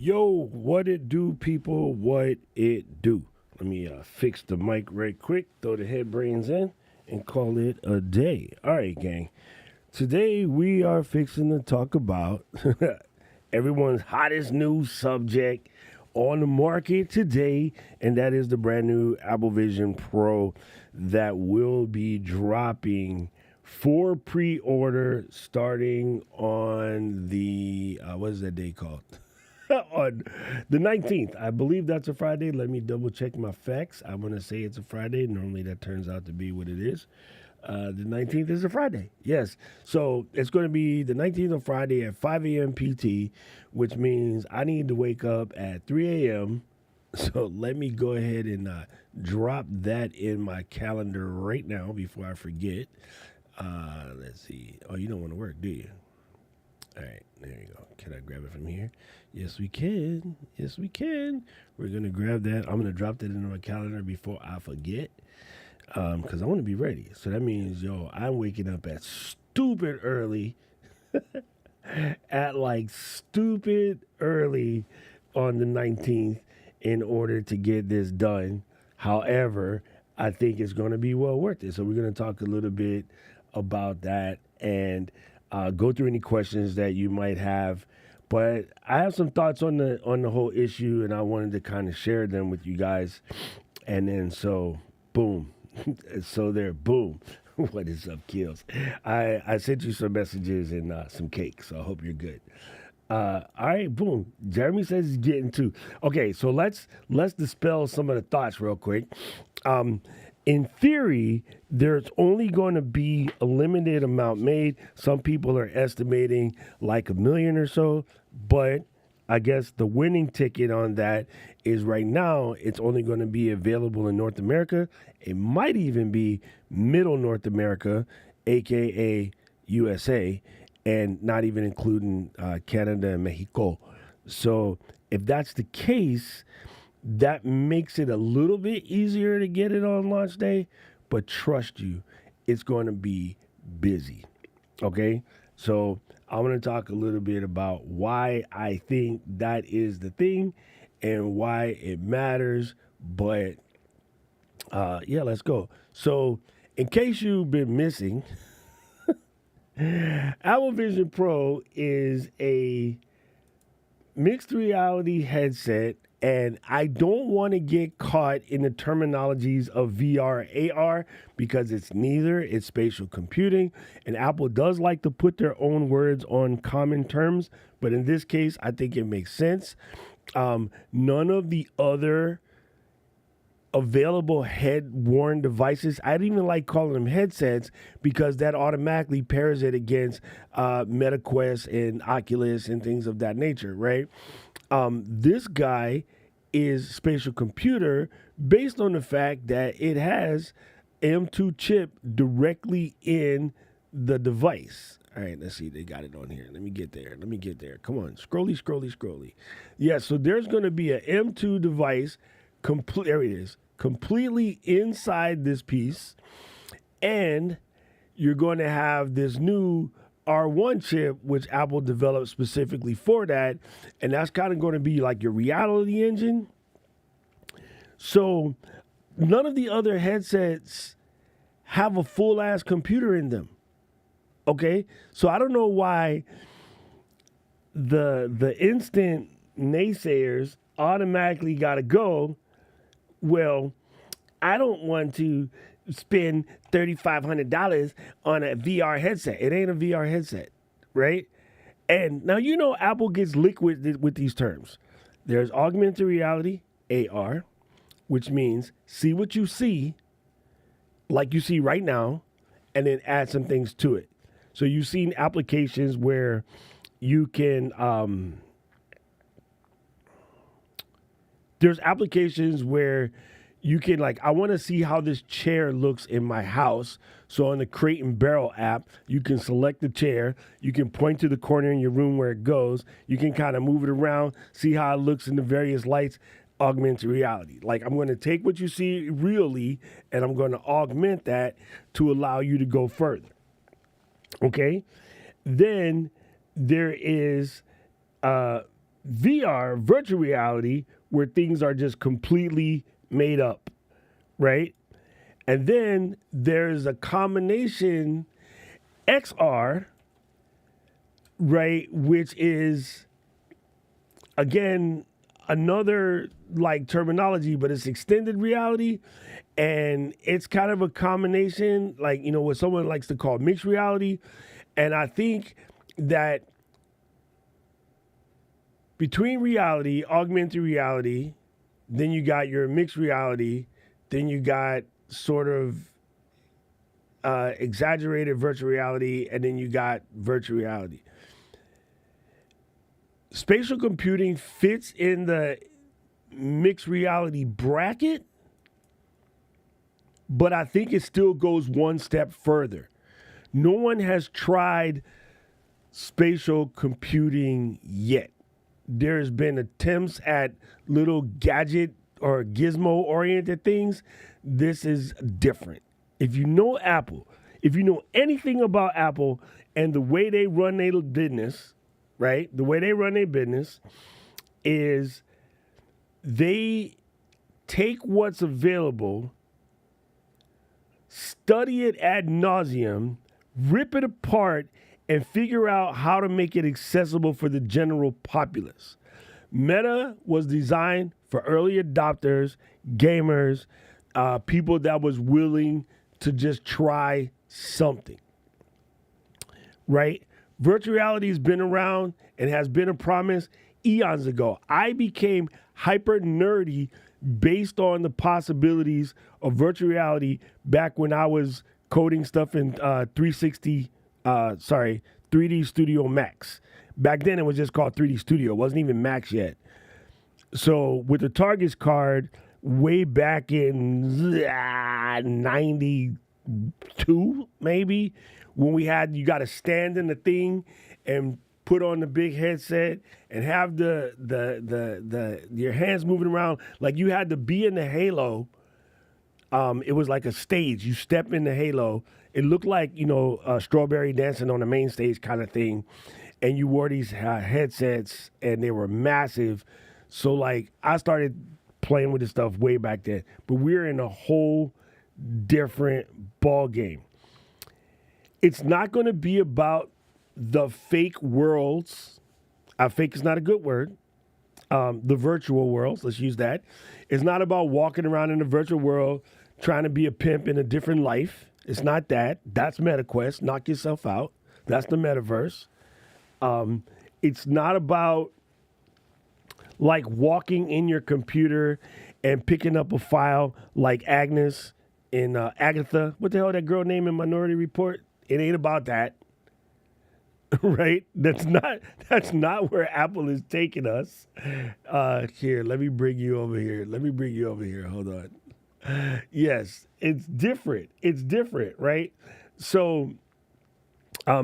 Yo, what it do, people? What it do? Let me fix the mic right quick, throw the head brains in, and call it a day. All right, gang. Today we are fixing to talk about everyone's hottest new subject on the market today, and that is the brand new Apple Vision Pro that will be dropping for pre-order starting on the what is that day called? On the 19th. I believe that's a Friday. Let me double check my facts. I'm going to say it's a Friday. Normally that turns out to be what it is. The 19th is a Friday. Yes. So it's going to be the 19th of Friday at 5 a.m. PT, which means I need to wake up at 3 a.m. So let me go ahead and drop that in my calendar right now before I forget. Let's see. Oh, you don't want to work, do you? All right, there you go. Can I grab it from here? Yes, we can. Yes, we can. We're going to grab that. I'm going to drop that into my calendar before I forget because I want to be ready. So that means, I'm waking up at stupid early, at like stupid early on the 19th in order to get this done. However, I think it's going to be well worth it. So we're going to talk a little bit about that and go through any questions that you might have. But I have some thoughts on the whole issue, and I wanted to kind of share them with you guys. And then boom, boom. What is up, Kills? I sent you some messages and some cake, so I hope you're good. All right, boom. Jeremy says he's getting two. Okay, so let's dispel some of the thoughts real quick. In theory, there's only going to be a limited amount made. Some people are estimating like 1 million or so, but I guess the winning ticket on that is right now it's only going to be available in North America. It might even be middle North America, aka USA, and not even including Canada and Mexico. So if that's the case, that makes it a little bit easier to get it on launch day, but trust you, it's going to be busy. Okay? So I'm going to talk a little bit about why I think that is the thing and why it matters. But let's go. So, in case you've been missing, Apple Vision Pro is a mixed reality headset, and I don't want to get caught in the terminologies of VR, AR, because it's neither. It's spatial computing, and Apple does like to put their own words on common terms, but in this case, I think it makes sense. None of the other available head-worn devices, I'd even like calling them headsets because that automatically pairs it against MetaQuest and Oculus and things of that nature, right? This guy is spatial computer based on the fact that it has M2 chip directly in the device. All right, let's see. They got it on here. Let me get there. Come on. Scrolly. Yeah, so there's going to be an M2 device. There it is. Completely inside this piece. And you're going to have this new R1 chip, which Apple developed specifically for that. And that's kind of going to be like your reality engine. So none of the other headsets have a full ass computer in them. Okay? So I don't know why the instant naysayers automatically got to go. Well, I don't want to spend $3,500 on a VR headset. It ain't a VR headset, right? And now Apple gets liquid with these terms. There's augmented reality, AR, which means see what you see, like you see right now, and then add some things to it. So you've seen applications where you can there's applications where you can I want to see how this chair looks in my house. So on the Crate and Barrel app, you can select the chair. You can point to the corner in your room where it goes. You can kind of move it around, see how it looks in the various lights. Augmented reality. I'm going to take what you see really, and I'm going to augment that to allow you to go further. Okay? Then there is VR, virtual reality, where things are just completely made up, right? And then there's a combination XR, right, which is again another like terminology, but it's extended reality, and it's kind of a combination, like what someone likes to call mixed reality. And I think that between reality, augmented reality, then you got your mixed reality, then you got sort of exaggerated virtual reality, and then you got virtual reality. Spatial computing fits in the mixed reality bracket, but I think it still goes one step further. No one has tried spatial computing yet. There's been attempts at little gadget or gizmo oriented things. This is different. If you know Apple, if you know anything about Apple and the way they run their business, right? The way they run their business is they take what's available, study it ad nauseum, rip it apart, and figure out how to make it accessible for the general populace. Meta was designed for early adopters, gamers, people that was willing to just try something, right? Virtual reality has been around and has been a promise eons ago. I became hyper nerdy based on the possibilities of virtual reality back when I was coding stuff in 3D Studio Max. Back then it was just called 3D Studio. It wasn't even Max yet. So with the Target's card, way back in 92, maybe, when you got to stand in the thing and put on the big headset and have the your hands moving around like you had to be in the Halo. It was like a stage. You step in the Halo. It looked like Strawberry Dancing on the main stage kind of thing, and you wore these headsets and they were massive. So like I started playing with this stuff way back then, but we're in a whole different ball game. It's not going to be about the fake worlds. Fake is not a good word. The virtual worlds, let's use that. It's not about walking around in the virtual world trying to be a pimp in a different life. It's not that. That's MetaQuest. Knock yourself out. That's the metaverse. It's not about like walking in your computer and picking up a file like Agnes in Agatha. What the hell that girl name in Minority Report? It ain't about that. Right? That's not where Apple is taking us. Here, let me bring you over here. Hold on. Yes, it's different. It's different, right? So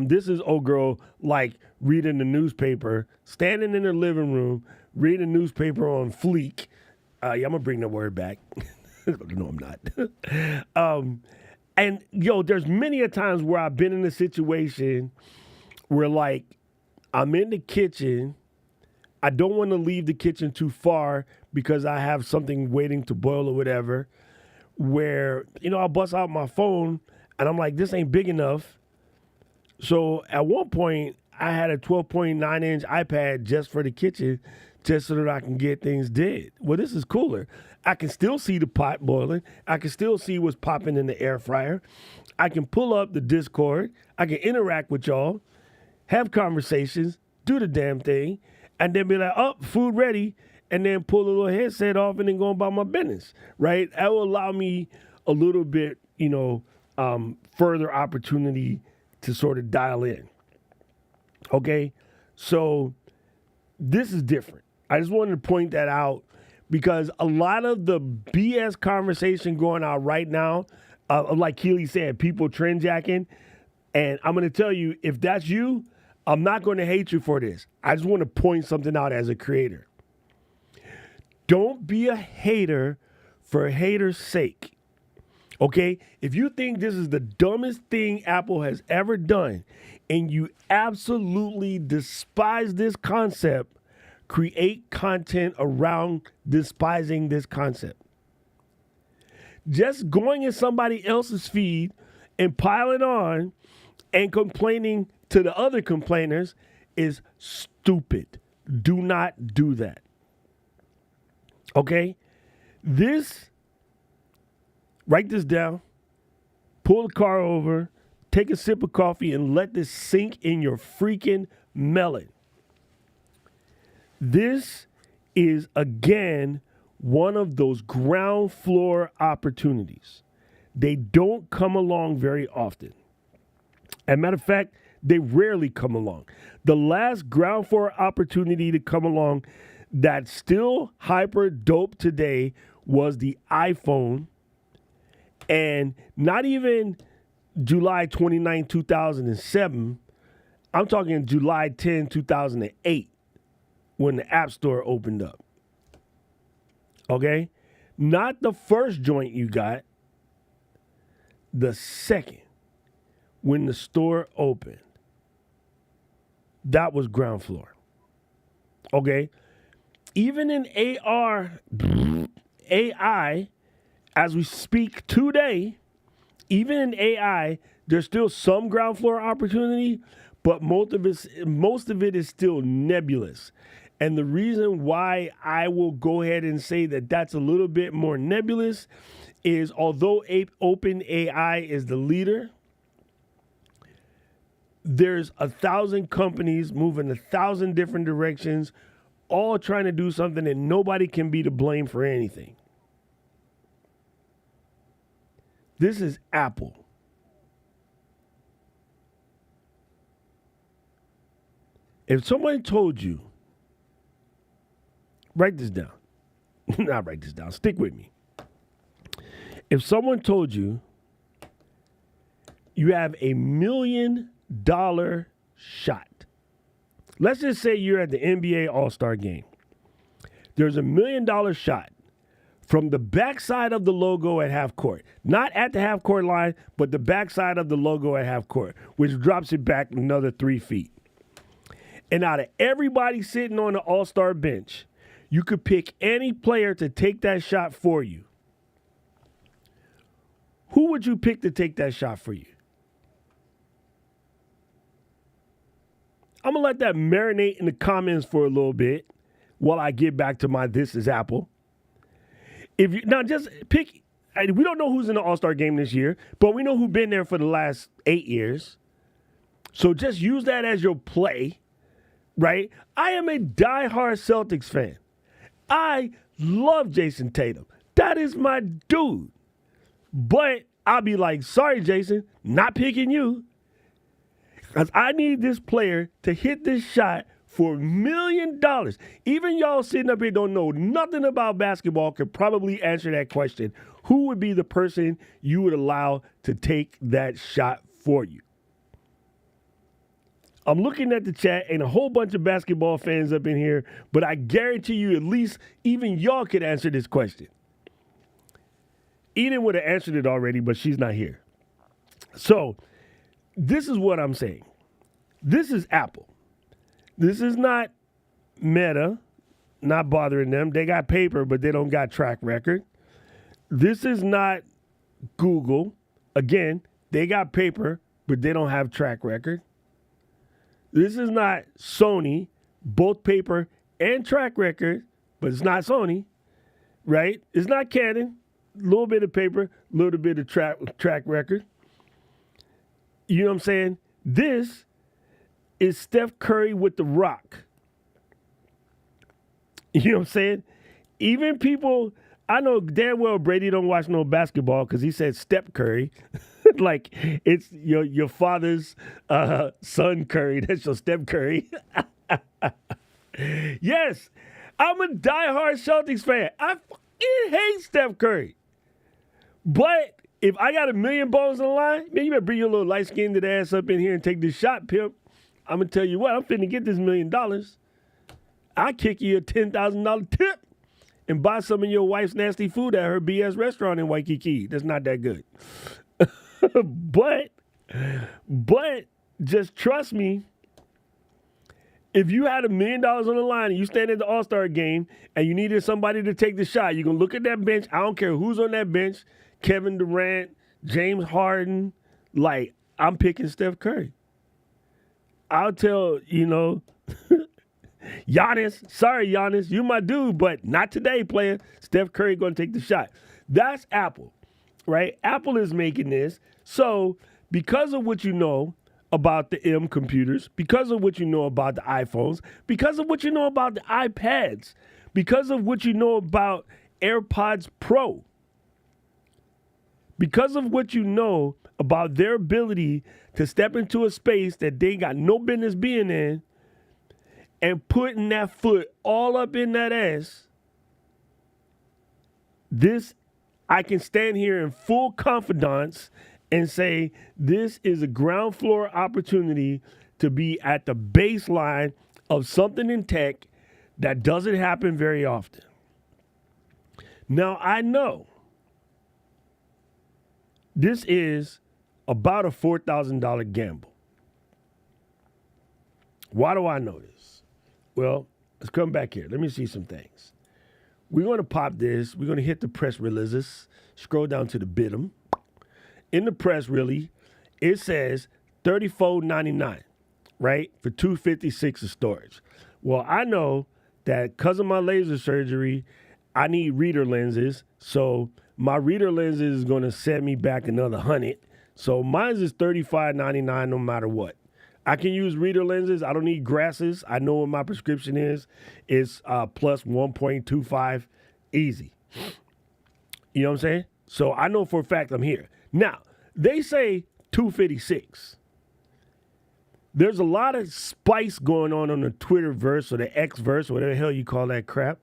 this is old girl like reading the newspaper, standing in her living room, reading the newspaper on Fleek. Yeah, I'm gonna bring the word back. No, I'm not. And there's many a times where I've been in a situation where like I'm in the kitchen. I don't want to leave the kitchen too far because I have something waiting to boil or whatever. Where, I'll bust out my phone and I'm like, this ain't big enough. So at one point, I had a 12.9-inch iPad just for the kitchen, just so that I can get things did. Well, this is cooler. I can still see the pot boiling. I can still see what's popping in the air fryer. I can pull up the Discord. I can interact with y'all, have conversations, do the damn thing, and then be like, oh, food ready, and then pull a little headset off and then go about my business, right? That will allow me a little bit, further opportunity to sort of dial in. Okay? So this is different. I just wanted to point that out because a lot of the BS conversation going on right now, like Keely said, people trend jacking. And I'm going to tell you, if that's you, I'm not going to hate you for this. I just want to point something out as a creator. Don't be a hater for a hater's sake. Okay? If you think this is the dumbest thing Apple has ever done and you absolutely despise this concept, create content around despising this concept. Just going in somebody else's feed and piling on and complaining to the other complainers is stupid. Do not do that. Okay? Write this down, pull the car over, take a sip of coffee, and let this sink in your freaking melon. This is, again, one of those ground floor opportunities. They don't come along very often. As a matter of fact, they rarely come along. The last ground floor opportunity to come along that's still hyper dope today was the iPhone. And not even July 29, 2007. I'm talking July 10, 2008, when the App Store opened up. Okay? Not the first joint you got. The second, when the store opened. That was ground floor. Okay? Even in AI, as we speak today, even in AI, there's still some ground floor opportunity, but most of it is still nebulous. And the reason why I will go ahead and say that that's a little bit more nebulous is, although OpenAI is the leader, there's 1,000 companies moving 1,000 different directions, all trying to do something, and nobody can be to blame for anything. This is Apple. If someone told you, write this down. Not write this down. Stick with me. If someone told you you have $1 million shot. Let's just say you're at the NBA All-Star game. There's $1 million shot from the backside of the logo at half court. Not at the half court line, but the backside of the logo at half court, which drops it back another 3 feet. And out of everybody sitting on the All-Star bench, you could pick any player to take that shot for you. Who would you pick to take that shot for you? I'm going to let that marinate in the comments for a little bit while I get back to my This Is Apple. Now just pick, we don't know who's in the All-Star game this year, but we know who's been there for the last 8 years. So just use that as your play, right? I am a diehard Celtics fan. I love Jason Tatum. That is my dude. But I'll be like, sorry, Jason, not picking you. Because I need this player to hit this shot for $1 million. Even y'all sitting up here don't know nothing about basketball could probably answer that question. Who would be the person you would allow to take that shot for you? I'm looking at the chat and a whole bunch of basketball fans up in here, but I guarantee you at least even y'all could answer this question. Eden would have answered it already, but she's not here. So this is what I'm saying. This is Apple. This is not Meta, not bothering them. They got paper, but they don't got track record. This is not Google. Again, they got paper, but they don't have track record. This is not Sony, both paper and track record, but it's not Sony, right? It's not Canon, a little bit of paper, a little bit of track record. You know what I'm saying? This is Steph Curry with The Rock. You know what I'm saying? Even people, I know damn well Brady don't watch no basketball because he said Steph Curry. Like it's your father's son Curry. That's your Steph Curry. Yes, I'm a diehard Celtics fan. I fucking hate Steph Curry. But if I got $1 million on the line, man, you better bring your little light-skinned ass up in here and take this shot, pimp. I'm going to tell you what, I'm finna get this $1 million. I'll kick you a $10,000 tip and buy some of your wife's nasty food at her BS restaurant in Waikiki. That's not that good. but just trust me, If you had $1 million on the line and you stand at the All-Star game and you needed somebody to take the shot, you're going to look at that bench. I don't care who's on that bench. Kevin Durant, James Harden. Like, I'm picking Steph Curry. I'll tell, Giannis, sorry, Giannis, you my dude, but not today, player. Steph Curry going to take the shot. That's Apple, right? Apple is making this. So because of what you know about the M computers, because of what you know about the iPhones, because of what you know about the iPads, because of what you know about AirPods Pro, because of what you know about their ability to step into a space that they got no business being in and putting that foot all up in that ass, I can stand here in full confidence and say this is a ground floor opportunity to be at the baseline of something in tech that doesn't happen very often. Now, I know this is about a $4,000 gamble. Why do I know this? Well, let's come back here. Let me see some things. We're going to pop this. We're going to hit the press releases. Scroll down to the bottom. In the press release, it says $34.99, right, for $256 of storage. Well, I know that because of my laser surgery, I need reader lenses. So my reader lenses is going to set me back another $100. So mine is $35.99 no matter what. I can use reader lenses. I don't need glasses. I know what my prescription is. It's plus 1.25 easy. You know what I'm saying? So I know for a fact I'm here. Now, they say $256. There's a lot of spice going on the Twitterverse or the Xverse, whatever the hell you call that crap.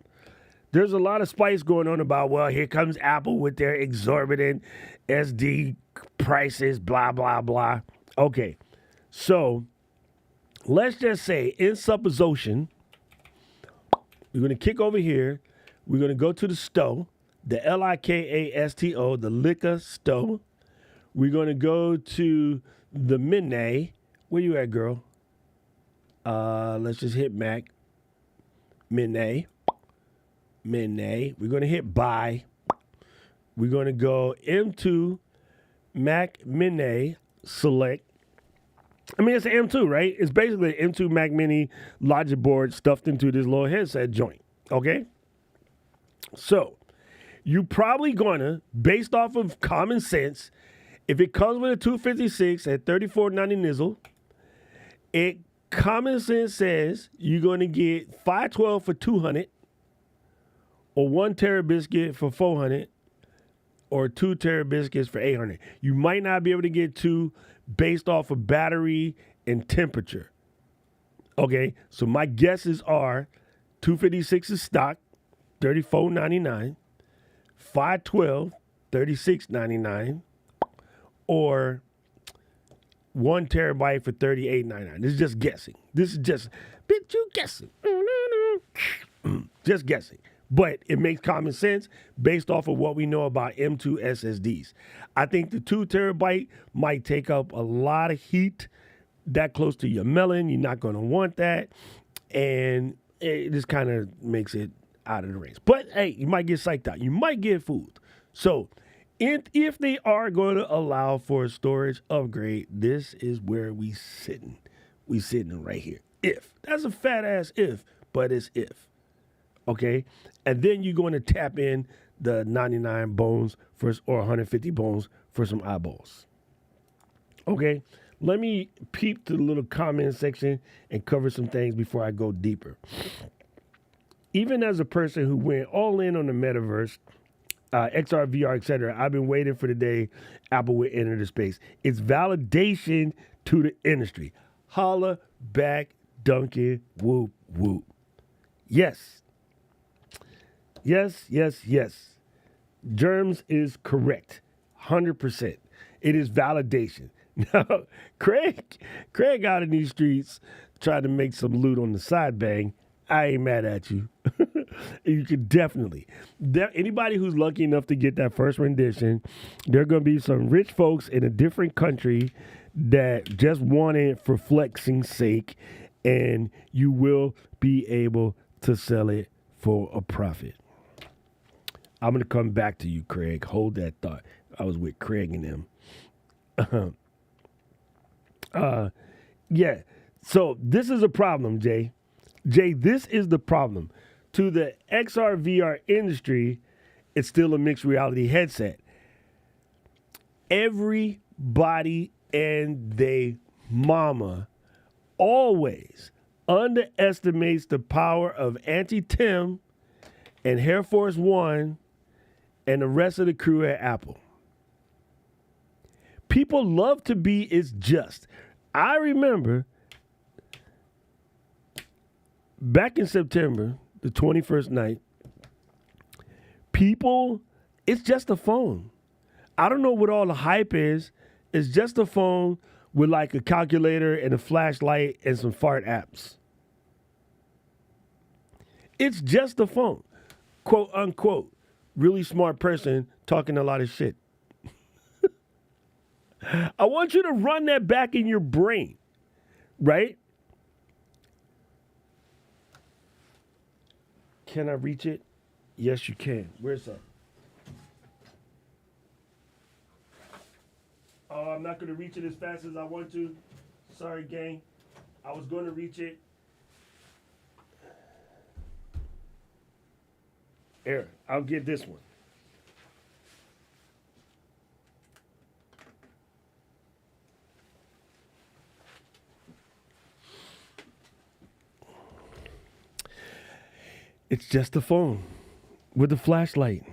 There's a lot of spice going on about, well, here comes Apple with their exorbitant SD prices, blah, blah, blah. Okay, so let's just say in supposition, we're going to kick over here. We're going to go to the store, the LIKASTO, the liquor store. We're going to go to the Midnay. Where you at, girl? Let's just hit Mac. Midnay. Midnay. We're going to hit buy. We're going to go M2 Mac Midnay select. I mean, it's an M2, right? It's basically an M2 Mac Mini Logic board stuffed into this little headset joint, okay? So, you probably gonna, based off of common sense, if it comes with a 256 at $34.90 nizzle, common sense says you're gonna get 512 for $200, or 1 Terabiscuit for $400, or 2 Terabiscuits for $800. You might not be able to get 2 based off of battery and temperature. Okay, so my guesses are 256 is stock, $34.99, 512, $36.99, or 1 terabyte for $38.99. This is just guessing. This is just, bitch, you guessing. Just guessing. But it makes common sense based off of what we know about M2 SSDs. I think the 2 terabyte might take up a lot of heat that close to your melon. You're not going to want that. And it just kind of makes it out of the range. But, hey, you might get psyched out. You might get fooled. So, if they are going to allow for a storage upgrade, this is where we sitting. We sitting right here. If. That's a fat ass if, but it's if. Okay? And then you're going to tap in the 99 bones or 150 bones for some eyeballs. Okay? Let me peep to the little comment section and cover some things before I go deeper. Even as a person who went all in on the metaverse, XR, VR, etc., I've been waiting for the day Apple would enter the space. It's validation to the industry. Holla back, Duncan, whoop, whoop. Yes. Yes, yes, yes. Germs is correct. 100%. It is validation. Now, Craig out in these streets tried to make some loot on the side bang. I ain't mad at you. You could definitely. Anybody who's lucky enough to get that first rendition, there are going to be some rich folks in a different country that just want it for flexing's sake, and you will be able to sell it for a profit. I'm going to come back to you, Craig. Hold that thought. I was with Craig and them. Yeah. So this is a problem, Jay. Jay, this is the problem. To the XR VR industry, it's still a mixed reality headset. Everybody and they mama always underestimates the power of Auntie Tim and Air Force One and the rest of the crew at Apple. People love to be it's just. I remember back in September, the 21st night, people, it's just a phone. I don't know what all the hype is. It's just a phone with like a calculator and a flashlight and some fart apps. It's just a phone. Quote unquote. Really smart person talking a lot of shit. I want you to run that back in your brain, right? Can I reach it? Yes, you can. Where's that? Oh, I'm not going to reach it as fast as I want to. Sorry, gang. I was going to reach it. Here, I'll get this one. It's just a phone with a flashlight.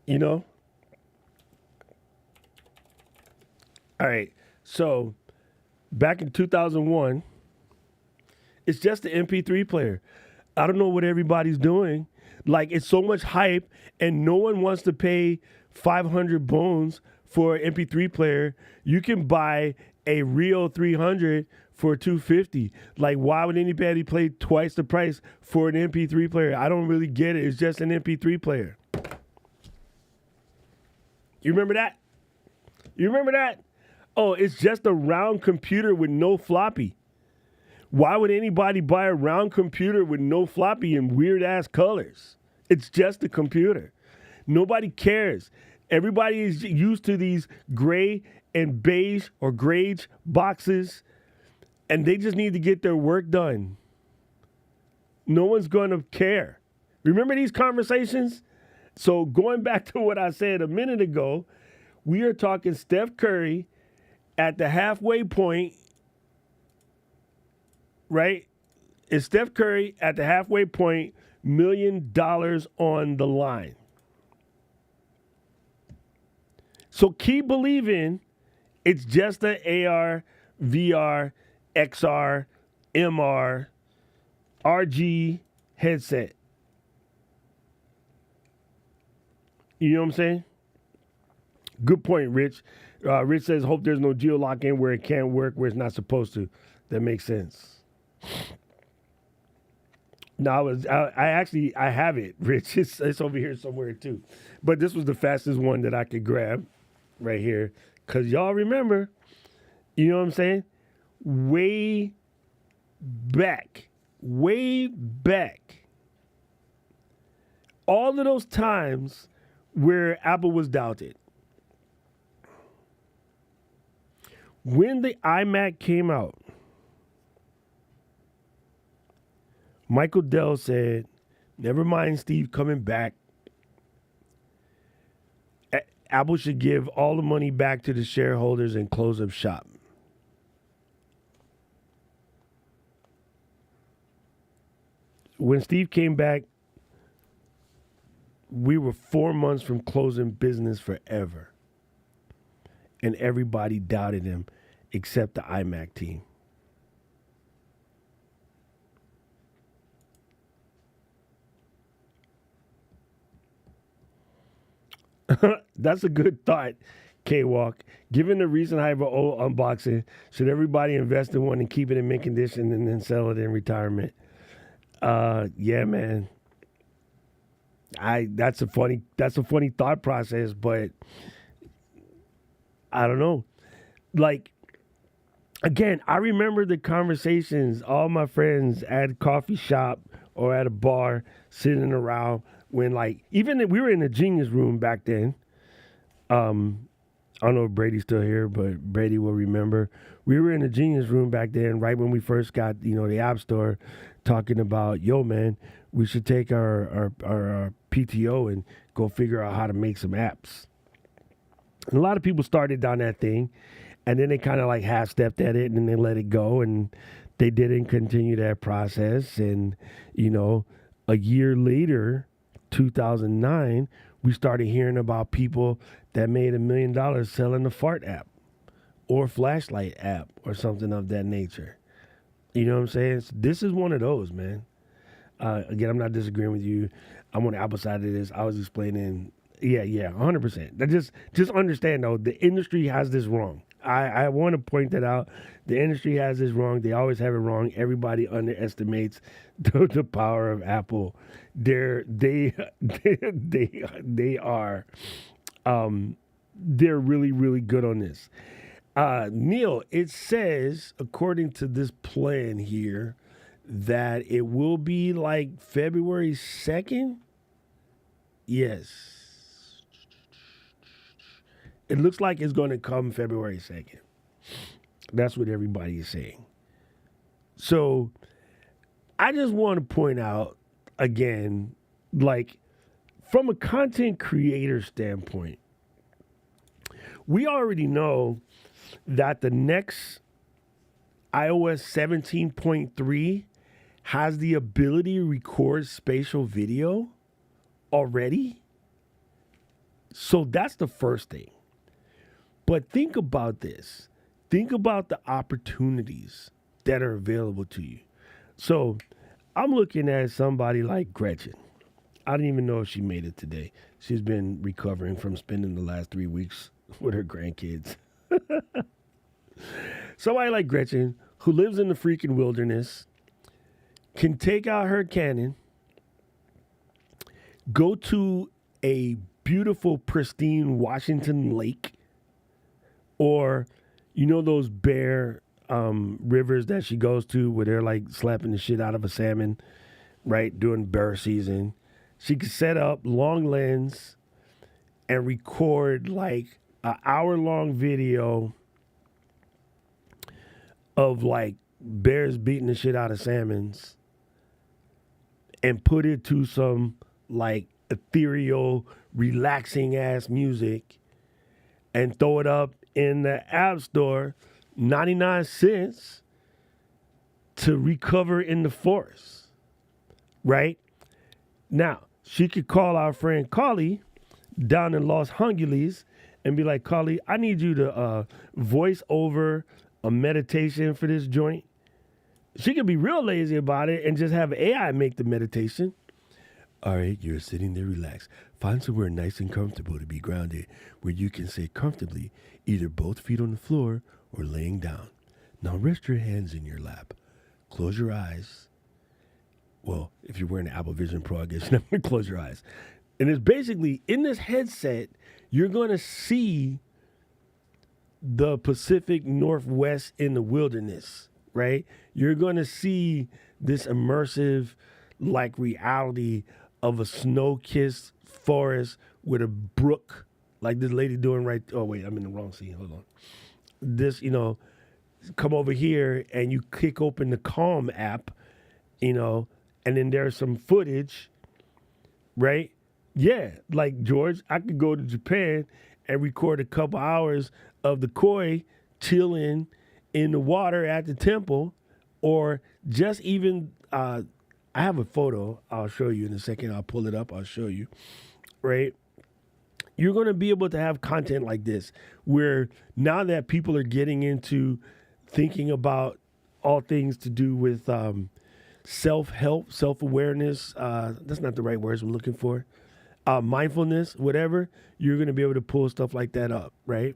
You know? All right. So, back in 2001, it's just an MP3 player. I don't know what everybody's doing. Like, it's so much hype, and no one wants to pay 500 bones for an MP3 player. You can buy a Rio 300 for 250. Like, why would anybody pay twice the price for an MP3 player? I don't really get it. It's just an MP3 player. You remember that? You remember that? Oh, it's just a round computer with no floppy. Why would anybody buy a round computer with no floppy in weird ass colors? It's just a computer. Nobody cares. Everybody is used to these gray and beige or greige boxes, and they just need to get their work done. No one's going to care. Remember these conversations? So going back to what I said a minute ago, we are talking Steph Curry at the halfway point, right? Is Steph Curry at the halfway point, $1 million on the line. So keep believing it's just an AR, VR, XR, MR, RG headset. You know what I'm saying? Good point, Rich. Rich says, hope there's no geo-lock in where it can't work, where it's not supposed to. That makes sense. No, I have it, Rich. It's over here somewhere too. But this was the fastest one that I could grab right here. Because y'all remember, you know what I'm saying? Way back. All of those times where Apple was doubted. When the iMac came out, Michael Dell said, never mind Steve coming back. Apple should give all the money back to the shareholders and close up shop. When Steve came back, we were 4 months from closing business forever. And everybody doubted him except the iMac team. That's a good thought, K-Walk. Given the recent hype of old unboxing, should everybody invest in one and keep it in mint condition and then sell it in retirement? Yeah, man. That's a funny thought process, but I don't know. Like, again, I remember the conversations, all my friends at a coffee shop or at a bar sitting around when, like, even if we were in the genius room back then. I don't know if Brady's still here, but Brady will remember. We were in the genius room back then, right when we first got, the App Store, talking about, yo, man, we should take our PTO and go figure out how to make some apps. And a lot of people started down that thing, and then they kind of like half stepped at it and then they let it go, and they didn't continue that process. And, a year later, 2009, we started hearing about people that made $1 million selling a fart app or flashlight app or something of that nature. You know what I'm saying? So this is one of those, man. Again, I'm not disagreeing with you. I'm on the opposite side of this. I was explaining, yeah, 100%. That just understand though, the industry has this wrong. I want to point that out. The industry has this wrong. They always have it wrong. Everybody underestimates the power of Apple. They are they're really, really good on this. Neil, it says, according to this plan here, that it will be like February 2nd. Yes. It looks like it's going to come February 2nd. That's what everybody is saying. So I just want to point out again, like, from a content creator standpoint, we already know that the next iOS 17.3 has the ability to record spatial video already. So that's the first thing. But think about this. Think about the opportunities that are available to you. So I'm looking at somebody like Gretchen. I didn't even know if she made it today. She's been recovering from spending the last 3 weeks with her grandkids. Somebody like Gretchen, who lives in the freaking wilderness, can take out her Canon, go to a beautiful, pristine Washington lake, or, those bare rivers that she goes to where they're like slapping the shit out of a salmon, right, during bear season. She could set up long lens and record like an hour-long video of like bears beating the shit out of salmons and put it to some like ethereal, relaxing ass music and throw it up in the App Store, 99 cents to recover in the forest, right? Now, she could call our friend Carly down in Los Angeles and be like, Carly, I need you to voice over a meditation for this joint. She could be real lazy about it and just have AI make the meditation. All right, you're sitting there relaxed. Find somewhere nice and comfortable to be grounded where you can sit comfortably, either both feet on the floor or laying down. Now rest your hands in your lap. Close your eyes. Well, if you're wearing an Apple Vision Pro, I guess you're not going to close your eyes. And it's basically, in this headset, you're going to see the Pacific Northwest in the wilderness, right? You're going to see this immersive, like, reality of a snow-kissed forest with a brook, like this lady doing right. Oh, wait, I'm in the wrong scene. Hold on. This, come over here and you kick open the Calm app, and then there's some footage, right? Yeah, like George, I could go to Japan and record a couple hours of the koi chilling in the water at the temple, or just even, I have a photo I'll show you in a second. I'll pull it up. I'll show you, right? You're going to be able to have content like this where now that people are getting into thinking about all things to do with self-help, self-awareness, that's not the right words I'm looking for, mindfulness, whatever, you're going to be able to pull stuff like that up, right?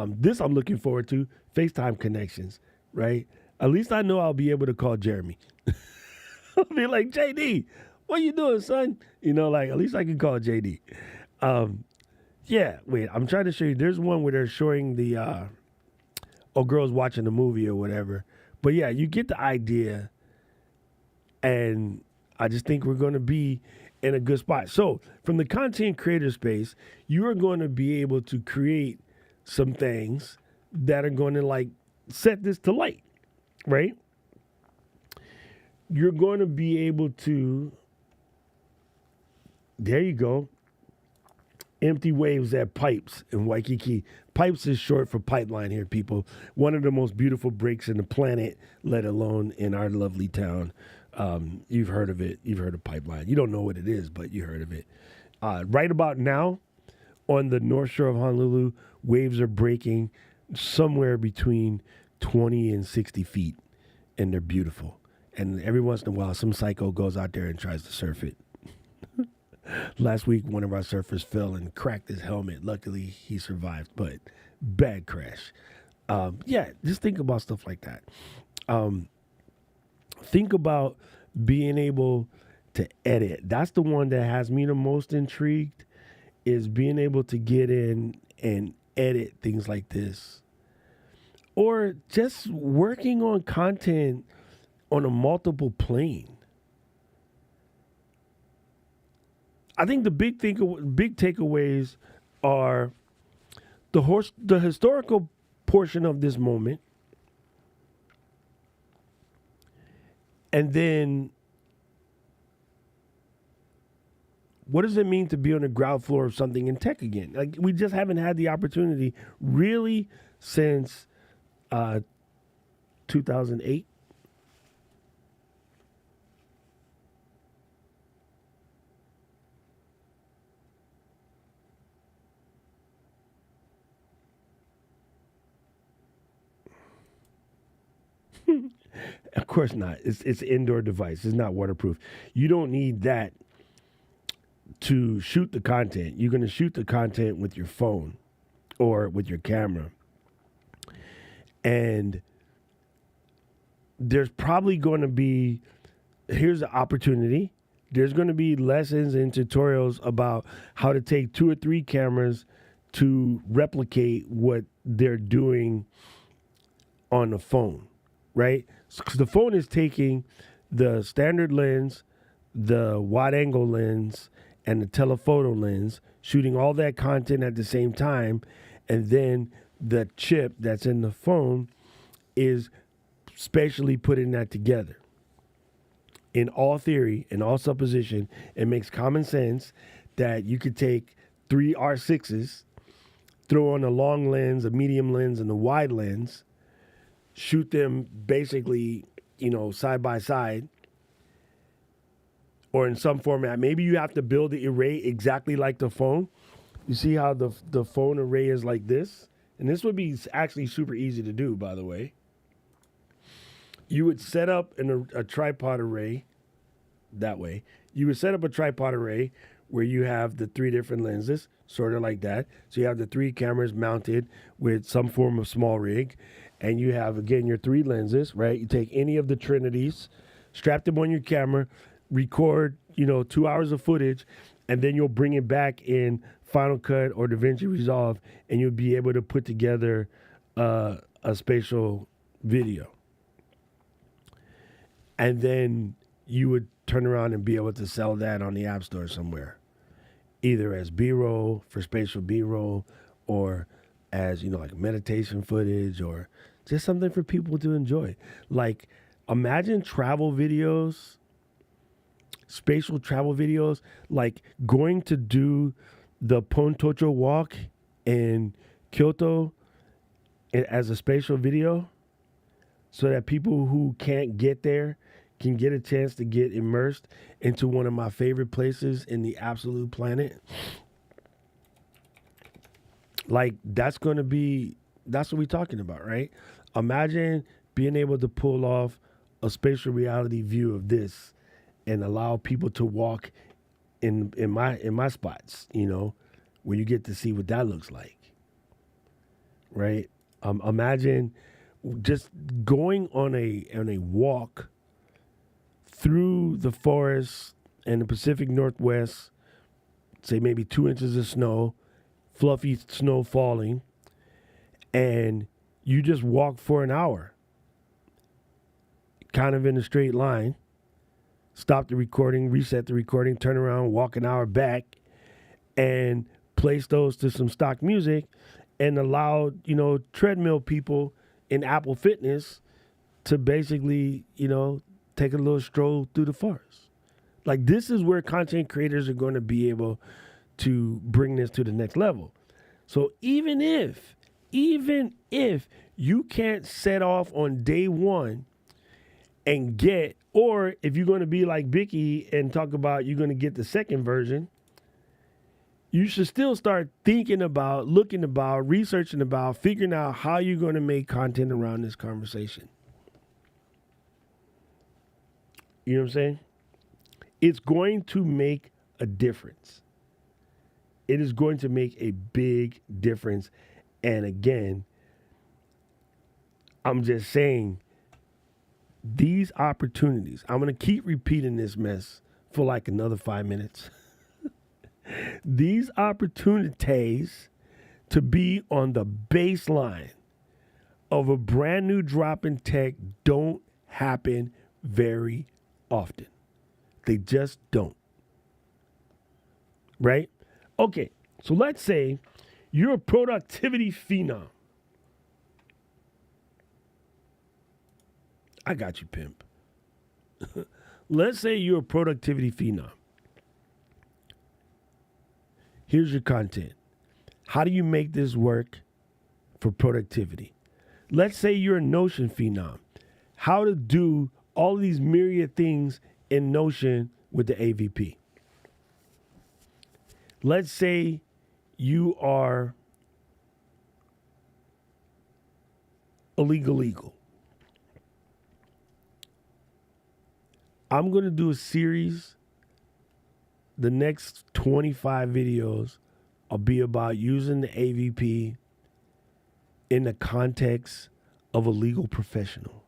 This I'm looking forward to, FaceTime connections, right? At least I know I'll be able to call Jeremy. I'll be like, JD, what you doing, son? At least I can call JD. Yeah, wait, I'm trying to show you. There's one where they're showing the or girls watching a movie or whatever. But yeah, you get the idea, and I just think we're going to be in a good spot. So, from the content creator space, you are going to be able to create some things that are going to like set this to light, right? You're going to be able to, there you go, empty waves at Pipes in Waikiki. Pipes is short for pipeline here, people. One of the most beautiful breaks in the planet, let alone in our lovely town. You've heard of it. You've heard of pipeline. You don't know what it is, but you heard of it. Right about now, on the north shore of Honolulu, waves are breaking somewhere between 20 and 60 feet, and they're beautiful. And every once in a while, some psycho goes out there and tries to surf it. Last week, one of our surfers fell and cracked his helmet. Luckily, he survived, but bad crash. Yeah, just think about stuff like that. Think about being able to edit. That's the one that has me the most intrigued, is being able to get in and edit things like this. Or just working on content on a multiple plane. I think the big takeaways are the historical portion of this moment, and then what does it mean to be on the ground floor of something in tech again? Like, we just haven't had the opportunity really since 2008. Of course not. It's an indoor device. It's not waterproof. You don't need that to shoot the content. You're going to shoot the content with your phone or with your camera. And there's probably going to be, here's the opportunity. There's going to be lessons and tutorials about how to take 2 or 3 cameras to replicate what they're doing on the phone, right? Because the phone is taking the standard lens, the wide angle lens, and the telephoto lens, shooting all that content at the same time, and then the chip that's in the phone is spatially putting that together. In all theory, in all supposition, it makes common sense that you could take 3 R6s, throw on a long lens, a medium lens, and a wide lens, shoot them basically, side by side, or in some format. Maybe you have to build the array exactly like the phone. You see how the phone array is like this? And this would be actually super easy to do, by the way. You would set up a tripod array that way. You would set up a tripod array where you have the 3 different lenses, sort of like that. So you have the 3 cameras mounted with some form of small rig. And you have, again, your 3 lenses, right? You take any of the trinities, strap them on your camera, record, 2 hours of footage, and then you'll bring it back in Final Cut or DaVinci Resolve, and you'll be able to put together a spatial video. And then you would turn around and be able to sell that on the App Store somewhere, either as B-roll for spatial B-roll, or as, like meditation footage, or just something for people to enjoy. Like, imagine travel videos, spatial travel videos, like going to do the Pontocho walk in Kyoto as a spatial video, so that people who can't get there can get a chance to get immersed into one of my favorite places in the absolute planet. Like, that's what we're talking about, right? Imagine being able to pull off a spatial reality view of this and allow people to walk in my spots, where you get to see what that looks like, right? Imagine just going on a walk through the forest in the Pacific Northwest, say maybe 2 inches of snow, fluffy snow falling, and You just walk for an hour, kind of in a straight line, stop the recording, reset the recording, turn around, walk an hour back, and place those to some stock music and allow, treadmill people in Apple Fitness to basically, take a little stroll through the forest. Like, this is where content creators are going to be able to bring this to the next level. So even if you can't set off on day one and get, or if you're going to be like Bicky and talk about you're going to get the second version, you should still start thinking about, looking about, researching about, figuring out how you're going to make content around this conversation. You know what I'm saying? It's going to make a difference. It is going to make a big difference. And again, I'm just saying, these opportunities, I'm going to keep repeating this mess for like another 5 minutes. These opportunities to be on the baseline of a brand new drop in tech don't happen very often. They just don't. Right? Okay, so let's say you're a productivity phenom. I got you, pimp. Let's say you're a productivity phenom. Here's your content. How do you make this work for productivity? Let's say you're a Notion phenom. How to do all of these myriad things in Notion with the AVP. Let's say you are illegal. I'm going to do a series. The next 25 videos will be about using the AVP in the context of a legal professional.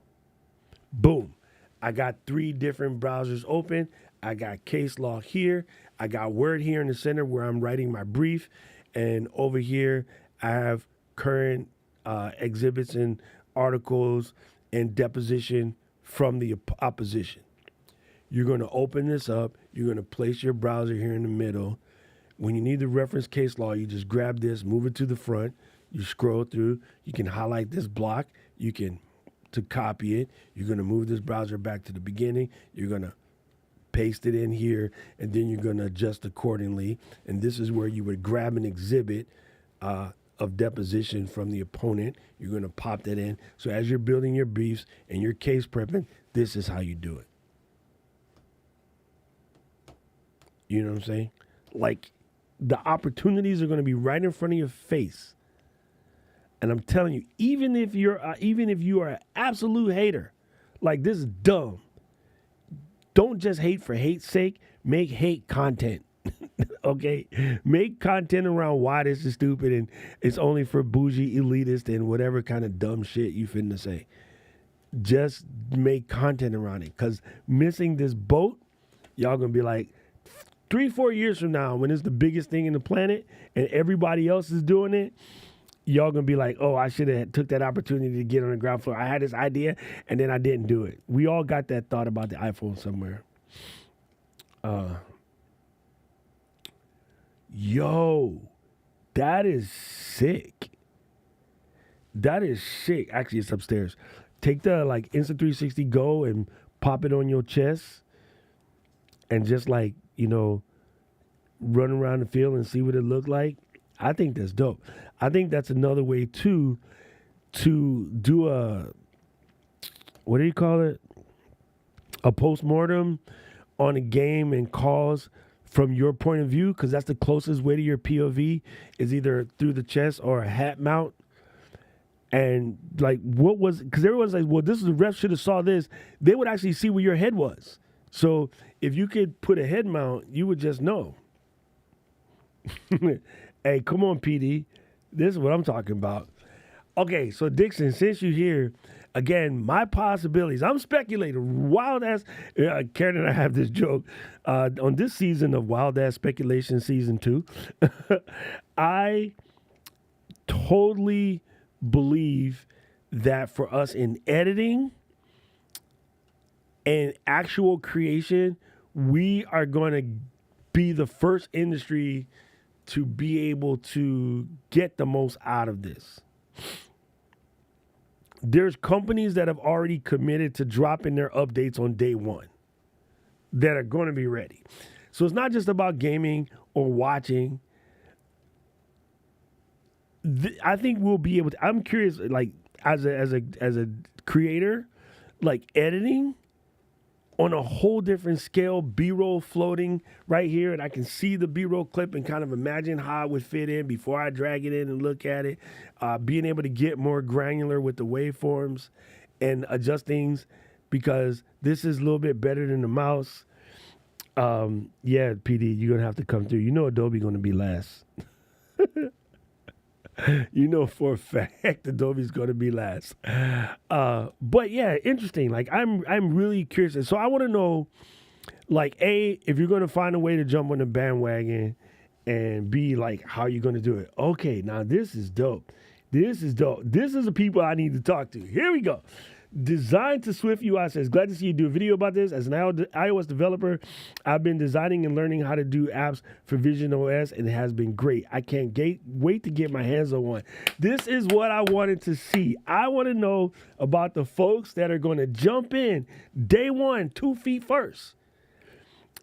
Boom. I got 3 different browsers open. I got case law here. I got Word here in the center where I'm writing my brief. And over here, I have current exhibits and articles and deposition from the opposition. You're going to open this up. You're going to place your browser here in the middle. When you need the reference case law, you just grab this, move it to the front. You scroll through. You can highlight this block. You can, to copy it, you're going to move this browser back to the beginning. You're going to paste it in here, and then you're going to adjust accordingly. And this is where you would grab an exhibit of deposition from the opponent. You're going to pop that in. So as you're building your briefs and your case prepping, this is how you do it. You know what I'm saying? Like, the opportunities are going to be right in front of your face. And I'm telling you, even if you are an absolute hater, like, this is dumb. Don't just hate for hate's sake. Make hate content. Okay? Make content around why this is stupid and it's only for bougie elitist and whatever kind of dumb shit you finna say. Just make content around it. Because missing this boat, y'all gonna be like, 3-4 years from now, when it's the biggest thing in the planet and everybody else is doing it, y'all gonna be like, oh, I should have took that opportunity to get on the ground floor. I had this idea and then I didn't do it. We all got that thought about the iPhone somewhere. Yo, that is sick. That is sick. Actually, it's upstairs. Take the Insta360 Go and pop it on your chest and just run around the field and see what it looked like. I think that's dope. I think that's another way to do a, what do you call it? A postmortem on a game and calls from your point of view, because that's the closest way to your POV is either through the chest or a hat mount. And because everyone's like, well, this is the ref should have saw this. They would actually see where your head was. So if you could put a head mount, you would just know. Hey, come on, PD. This is what I'm talking about. Okay, so Dixon, since you're here, again, my possibilities. I'm speculating. Wild ass. Karen and I have this joke on this season of Wild Ass Speculation Season 2. I totally believe that for us in editing and actual creation, we are going to be the first industry to be able to get the most out of this. There's companies that have already committed to dropping their updates on day one that are going to be ready. So it's not just about gaming or watching. I think we'll be able to. I'm curious, like as a creator, like editing on a whole different scale, B-roll floating right here, and I can see the B-roll clip and kind of imagine how it would fit in before I drag it in and look at it. Being able to get more granular with the waveforms and adjust things, because this is a little bit better than the mouse. Yeah, PD, you're gonna have to come through. You know Adobe gonna be last. You know for a fact Adobe's going to be last. But yeah, interesting. Like I'm really curious. And so I want to know, like, A, if you're going to find a way to jump on the bandwagon, and B, like, how you're going to do it. Okay, now this is dope. This is dope. This is the people I need to talk to. Here we go. Designed to Swift UI says, glad to see you do a video about this. As an iOS developer, I've been designing and learning how to do apps for Vision OS, and it has been great. I can't wait to get my hands on one. This is what I wanted to see. I want to know about the folks that are going to jump in day one, 2 feet first,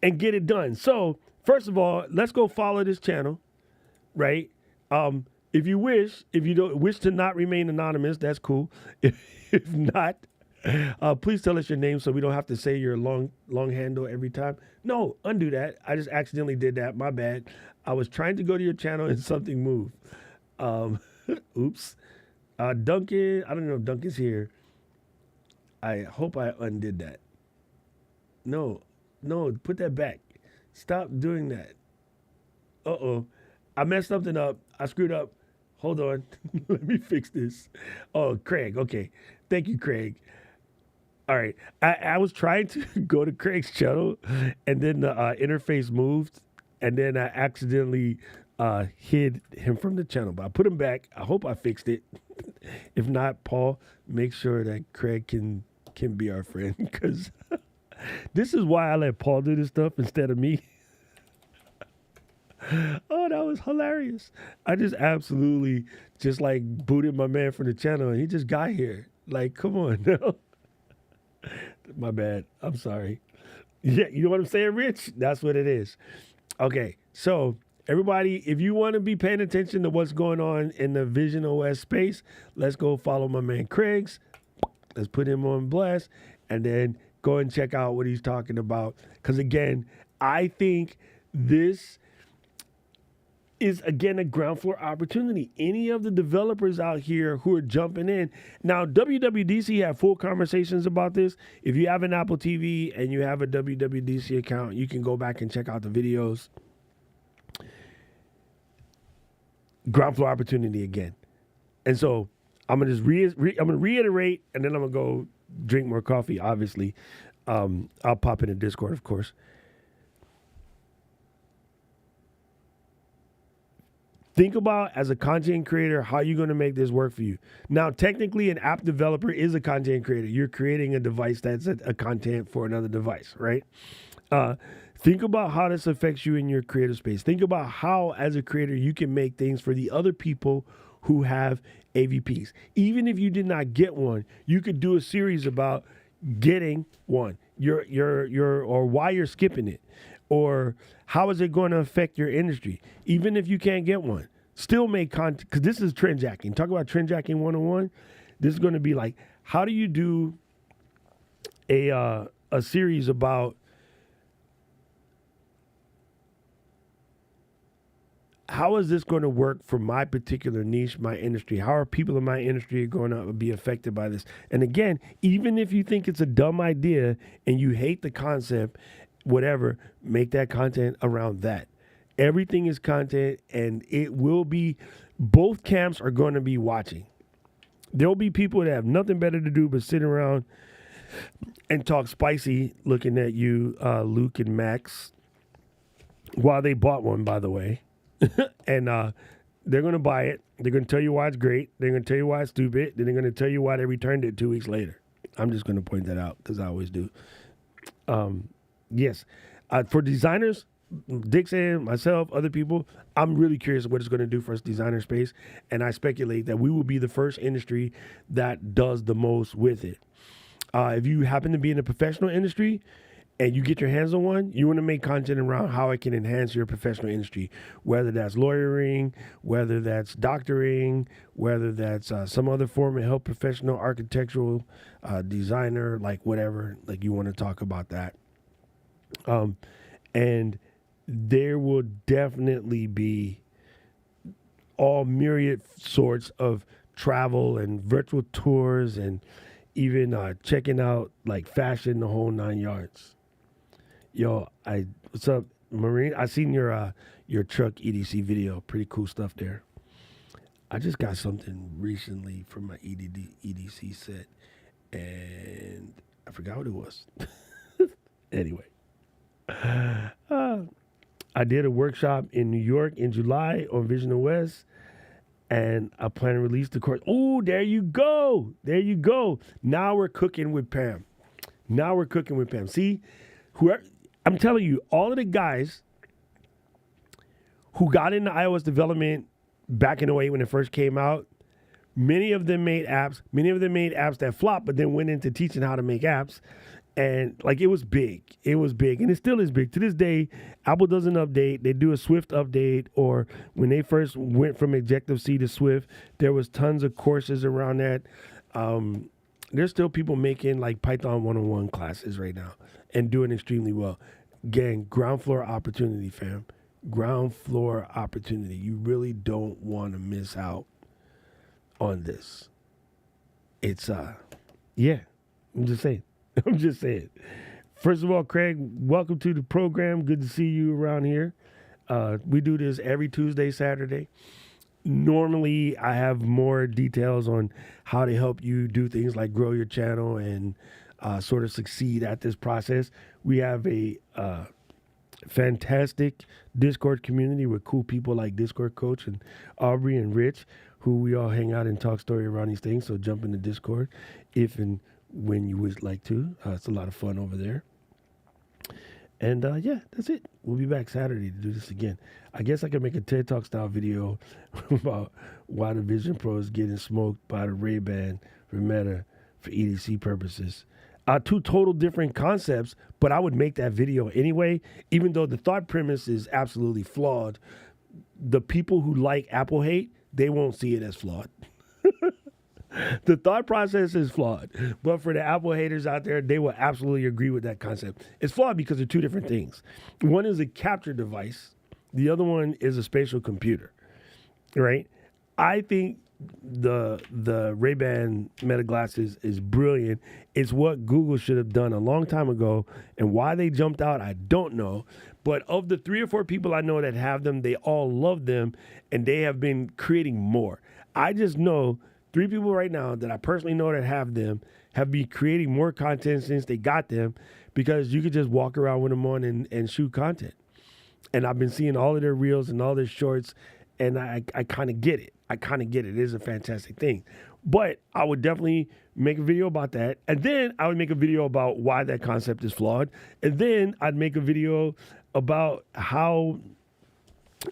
and get it done. So, first of all, let's go follow this channel, right? If you don't wish to not remain anonymous, that's cool. If not, please tell us your name so we don't have to say your long handle every time. No, undo that. I just accidentally did that. My bad. I was trying to go to your channel and something moved. Oops. Duncan, I don't know if Duncan's here. I hope I undid that. No, put that back. Stop doing that. Uh-oh. I messed something up. I screwed up. Hold on. Let me fix this. Oh, Craig. Okay. Thank you, Craig. All right. I was trying to go to Craig's channel, and then the interface moved, and then I accidentally hid him from the channel. But I put him back. I hope I fixed it. If not, Paul, make sure that Craig can be our friend, because this is why I let Paul do this stuff instead of me. Oh, that was hilarious. I just absolutely just like booted my man from the channel, and he just got here. Like, come on. No. My bad. I'm sorry. Yeah, you know what I'm saying, Rich? That's what it is. Okay, so everybody, if you want to be paying attention to what's going on in the Vision OS space, let's go follow my man Craig's. Let's put him on blast, and then go and check out what he's talking about. Because again, I think this is, again, a ground floor opportunity. Any of the developers out here who are jumping in. Now, WWDC have full conversations about this. If you have an Apple TV and you have a WWDC account, you can go back and check out the videos. Ground floor opportunity again. And so I'm going to just I'm going to reiterate, and then I'm going to go drink more coffee, obviously. I'll pop in a Discord, of course. Think about, as a content creator, how you're going to make this work for you. Now, technically, an app developer is a content creator. You're creating a device that's a content for another device, right? Think about how this affects you in your creative space. Think about how, as a creator, you can make things for the other people who have AVPs. Even if you did not get one, you could do a series about getting one, or why you're skipping it. Or how is it going to affect your industry? Even if you can't get one, still make content, because this is trend jacking. Talk about trend jacking 101. This is going to be like, how do you do a series about how is this going to work for my particular niche, my industry? How are people in my industry going to be affected by this? And again, even if you think it's a dumb idea and you hate the concept, whatever, make that content around that. Everything is content, and it will be, both camps are going to be watching. There'll be people that have nothing better to do but sit around and talk spicy, looking at you, Luke and Max, while they bought one, by the way. And They're going to buy it. They're going to tell you why it's great. They're going to tell you why it's stupid. Then they're going to tell you why they returned it 2 weeks later. I'm just going to point that out because I always do. Yes. For designers, Dixon, myself, other people, I'm really curious what it's going to do for us designer space. And I speculate that we will be the first industry that does the most with it. If you happen to be in the professional industry and you get your hands on one, you want to make content around how it can enhance your professional industry, whether that's lawyering, whether that's doctoring, whether that's some other form of health professional, architectural, designer, like whatever, like you want to talk about that. And there will definitely be all myriad sorts of travel and virtual tours and even checking out like fashion, the whole 9 yards. Yo, what's up, Marine? I seen your truck EDC video. Pretty cool stuff there. I just got something recently from my EDC set, and I forgot what it was. Anyway, I did a workshop in New York in July on Vision West, and I plan to release the course. Oh, there you go. There you go. Now we're cooking with Pam. See, whoever, I'm telling you, all of the guys who got into iOS development back in '08 when it first came out, many of them made apps. Many of them made apps that flopped, but then went into teaching how to make apps. And like it was big. And it still is big. To this day, Apple doesn't update. They do a Swift update, or when they first went from Objective-C to Swift, there was tons of courses around that. There's still people making like Python 101 classes right now and doing extremely well. Gang, ground floor opportunity, fam. Ground floor opportunity. You really don't want to miss out on this. It's yeah, I'm just saying. First of all, Craig, welcome to the program. Good to see you around here. We do this every Tuesday, Saturday. Normally, I have more details on how to help you do things like grow your channel and sort of succeed at this process. We have a fantastic Discord community with cool people like Discord Coach and Aubrey and Rich, who we all hang out and talk story around these things. So jump into Discord if and when you would like to. It's a lot of fun over there. And yeah, that's it. We'll be back Saturday to do this again. I guess I could make a TED Talk style video about why the Vision Pro is getting smoked by the Ray-Ban for Meta for EDC purposes. Two total different concepts, but I would make that video anyway, even though the thought premise is absolutely flawed. The people who like Apple hate, they won't see it as flawed. The thought process is flawed, but for the Apple haters out there, they will absolutely agree with that concept. It's flawed because they're two different things. One is a capture device. The other one is a spatial computer, right? I think the Ray-Ban Meta glasses is brilliant. It's what Google should have done a long time ago, and why they jumped out, I don't know. But of the 3 or 4 people I know that have them, they all love them, and they have been creating more. I just know 3 people right now that I personally know that have them have been creating more content since they got them, because you could just walk around with them on and shoot content. And I've been seeing all of their reels and all their shorts, and I kind of get it. It is a fantastic thing. But I would definitely make a video about that. And then I would make a video about why that concept is flawed. And then I'd make a video about how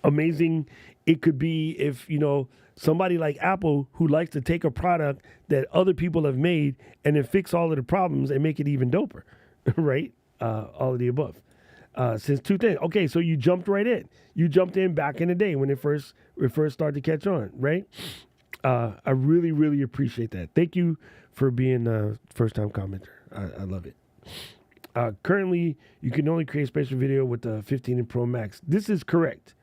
amazing it could be if, somebody like Apple, who likes to take a product that other people have made and then fix all of the problems and make it even doper, right? All of the above. Since 2010. Okay, so you jumped right in. You jumped in back in the day when it first started to catch on, right? I really, really appreciate that. Thank you for being a first-time commenter. I love it. Currently, you can only create spatial video with the 15 and Pro Max. This is correct.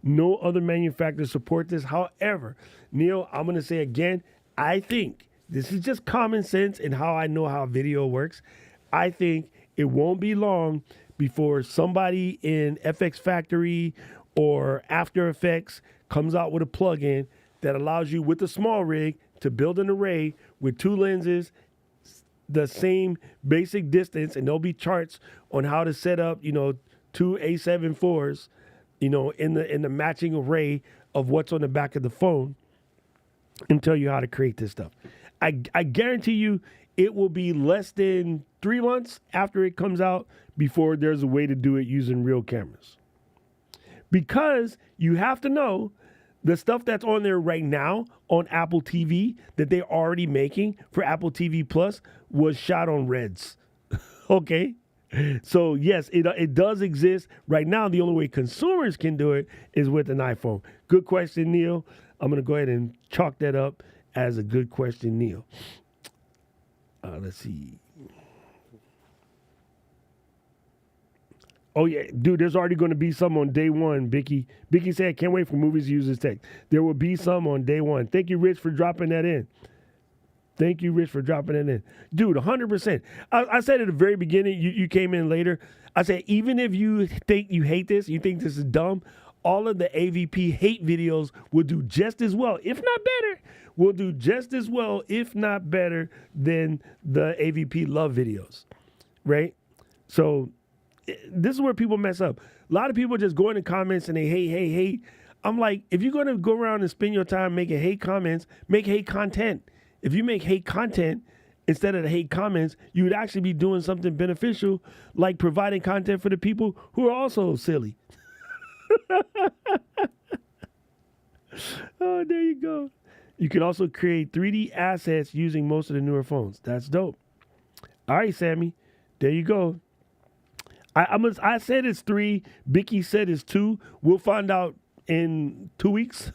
No other manufacturers support this. However, Neil, I'm going to say again, I think this is just common sense and how I know how video works. I think it won't be long before somebody in FX Factory or After Effects comes out with a plugin that allows you with a small rig to build an array with 2 lenses, the same basic distance, and there'll be charts on how to set up, 2 A7 IVs, in the matching array of what's on the back of the phone and tell you how to create this stuff. I guarantee you it will be less than 3 months after it comes out before there's a way to do it using real cameras. Because you have to know the stuff that's on there right now on Apple TV that they're already making for Apple TV Plus was shot on Reds. Okay? So, yes, it does exist right now. The only way consumers can do it is with an iPhone. Good question, Neil. I'm going to go ahead and chalk that up as a good question, Neil. Let's see. Oh, yeah. Dude, there's already going to be some on day one, Bicky. Bicky said, can't wait for movies to use this tech. There will be some on day one. Thank you, Rich, for dropping that in. Thank you, Rich, for dropping it in. Dude, 100%. I said at the very beginning, you came in later. I said, even if you think you hate this, you think this is dumb, all of the AVP hate videos will do just as well, if not better, will do just as well, if not better, than the AVP love videos, right? So this is where people mess up. A lot of people just go in the comments and they hate. I'm like, if you're going to go around and spend your time making hate comments, make hate content. If you make hate content instead of the hate comments, you would actually be doing something beneficial, like providing content for the people who are also silly. Oh, there you go. You can also create 3D assets using most of the newer phones. That's dope. All right, Sammy. There you go. I said it's 3. Bicky said it's 2. We'll find out in 2 weeks.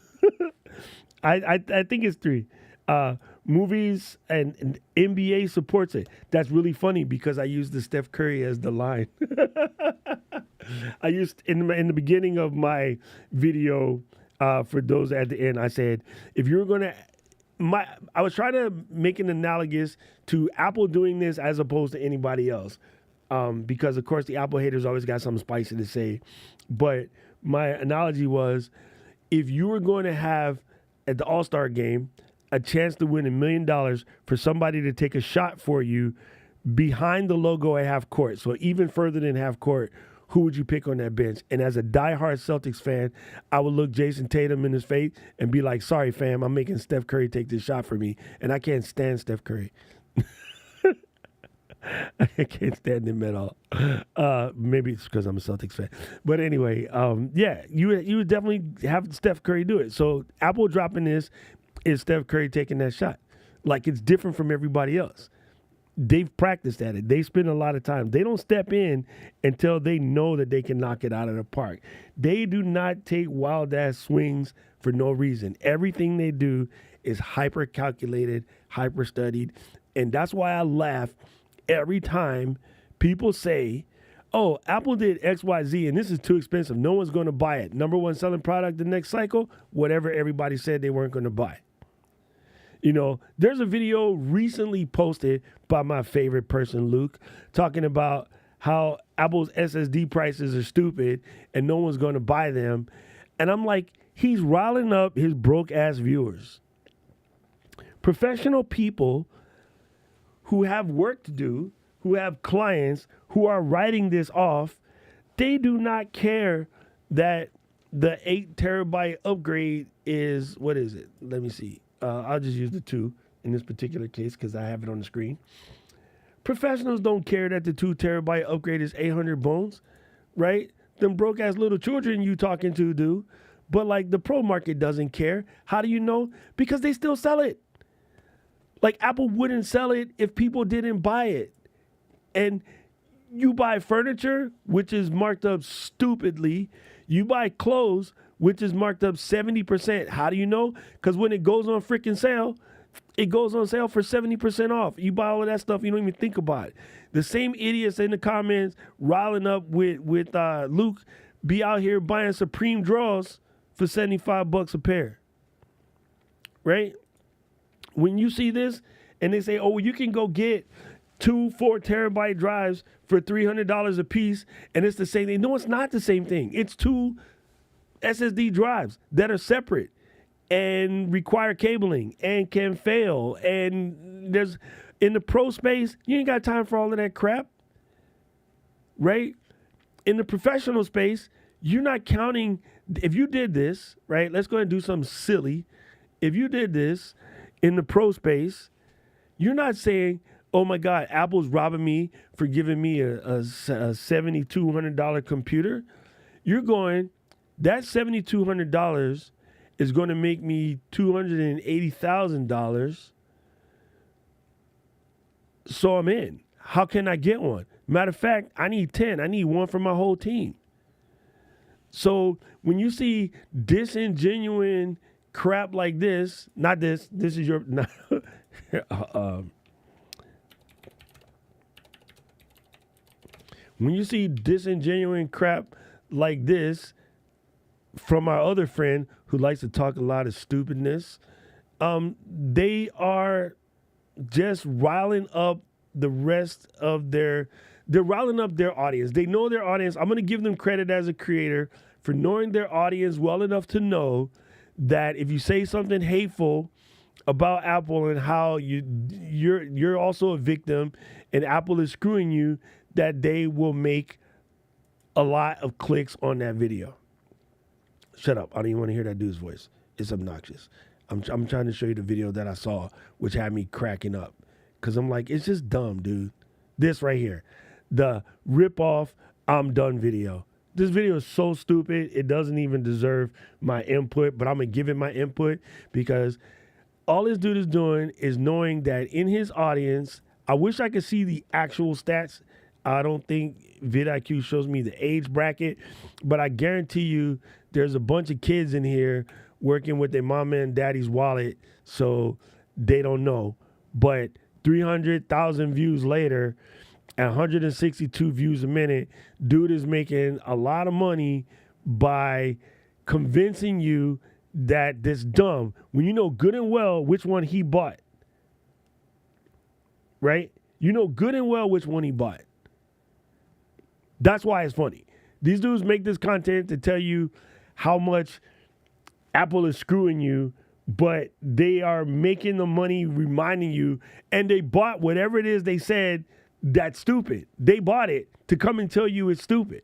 I think it's 3. Movies and NBA supports it. That's really funny because I used the Steph Curry as the line. I used in the beginning of my video, for those at the end, I said, if you're going to, I was trying to make an analogous to Apple doing this as opposed to anybody else. Because of course the Apple haters always got something spicy to say. But my analogy was, if you were going to have at the All-Star game a chance to win $1 million for somebody to take a shot for you behind the logo at half court, so even further than half court, who would you pick on that bench? And as a diehard Celtics fan, I would look Jason Tatum in his face and be like, sorry, fam, I'm making Steph Curry take this shot for me. And I can't stand Steph Curry. I can't stand him at all. Maybe it's because I'm a Celtics fan. But anyway, yeah, you would definitely have Steph Curry do it. So Apple dropping this is Steph Curry taking that shot. Like, it's different from everybody else. They've practiced at it. They spend a lot of time. They don't step in until they know that they can knock it out of the park. They do not take wild-ass swings for no reason. Everything they do is hyper-calculated, hyper-studied, and that's why I laugh every time people say, oh, Apple did XYZ and this is too expensive. No one's going to buy it. Number one selling product the next cycle, whatever everybody said they weren't going to buy. You know, there's a video recently posted by my favorite person, Luke, talking about how Apple's SSD prices are stupid and no one's going to buy them. And I'm like, he's riling up his broke-ass viewers. Professional people who have work to do, who have clients, who are writing this off, they do not care that the 8 terabyte upgrade is, what is it? Let me see. I'll just use the 2 in this particular case because I have it on the screen. Professionals don't care that the 2 terabyte upgrade is 800 bones, right? Them broke ass little children you talking to do. But like the pro market doesn't care. How do you know? Because they still sell it. Like Apple wouldn't sell it if people didn't buy it. And you buy furniture, which is marked up stupidly. You buy clothes, which is marked up 70%. How do you know? Because when it goes on freaking sale, it goes on sale for 70% off. You buy all of that stuff, you don't even think about it. The same idiots in the comments riling up with Luke be out here buying Supreme drawers for $75 a pair. Right? When you see this and they say, oh, you can go get 2 4 terabyte drives for $300 a piece, and it's the same thing. No, it's not the same thing. It's 2 SSD drives that are separate and require cabling and can fail. And there's, in the pro space, you ain't got time for all of that crap, right? In the professional space, you're not counting. If you did this, right? Let's go ahead and do something silly. If you did this in the pro space, you're not saying, oh my God, Apple's robbing me for giving me a $7,200 computer. You're going, that $7,200 is going to make me $280,000. So I'm in. How can I get one? Matter of fact, I need 10. I need one for my whole team. So when you see disingenuine crap like this, not this, this is your, not, when you see disingenuine crap like this from our other friend who likes to talk a lot of stupidness, they are just riling up the rest of they're riling up their audience. They know their audience. I'm going to give them credit as a creator for knowing their audience well enough to know that if you say something hateful about Apple and how you're also a victim and Apple is screwing you, that they will make a lot of clicks on that video. Shut up. I don't even want to hear that dude's voice. It's obnoxious. I'm trying to show you the video that I saw, which had me cracking up. Because I'm like, it's just dumb, dude. This right here. The rip-off, I'm done video. This video is so stupid, it doesn't even deserve my input, but I'm going to give it my input because all this dude is doing is knowing that in his audience, I wish I could see the actual stats. I don't think vidIQ shows me the age bracket, but I guarantee you there's a bunch of kids in here working with their mama and daddy's wallet, so they don't know. But 300,000 views later, at 162 views a minute, dude is making a lot of money by convincing you that this dumb, when you know good and well which one he bought, right? You know good and well which one he bought. That's why it's funny. These dudes make this content to tell you how much Apple is screwing you, but they are making the money reminding you, and they bought whatever it is they said that's stupid. They bought it to come and tell you it's stupid.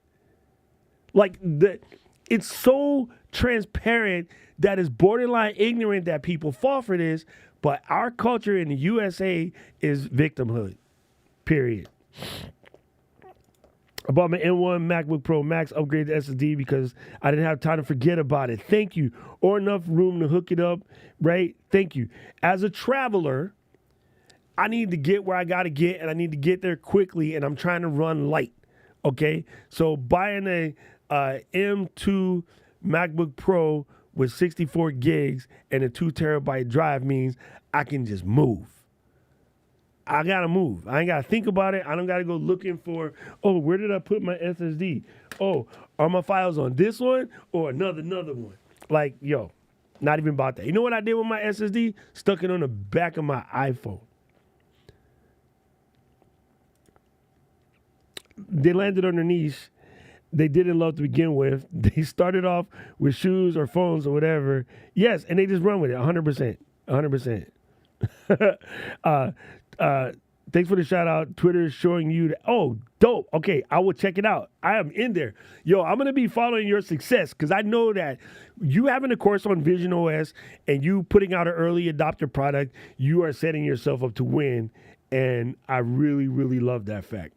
Like, it's so transparent that it's borderline ignorant that people fall for this, but our culture in the USA is victimhood, period. I bought my M1 MacBook Pro Max, upgraded the SSD because I didn't have time to forget about it. Thank you. Or enough room to hook it up, right? Thank you. As a traveler, I need to get where I got to get, and I need to get there quickly, and I'm trying to run light, okay? So buying a M2 MacBook Pro with 64 gigs and a 2 terabyte drive means I can just move. I got to move. I ain't got to think about it. I don't got to go looking for, oh, where did I put my SSD? Oh, are my files on this one or another one? Like, yo, not even about that. You know what I did with my SSD? Stuck it on the back of my iPhone. They landed on their niche they didn't love to begin with. They started off with shoes or phones or whatever. Yes, and they just run with it 100%. 100%. Thanks for the shout out. Twitter is showing you that. Oh, dope. Okay, I will check it out. I am in there. Yo, I'm going to be following your success because I know that you having a course on Vision OS and you putting out an early adopter product, you are setting yourself up to win. And I really, really love that fact.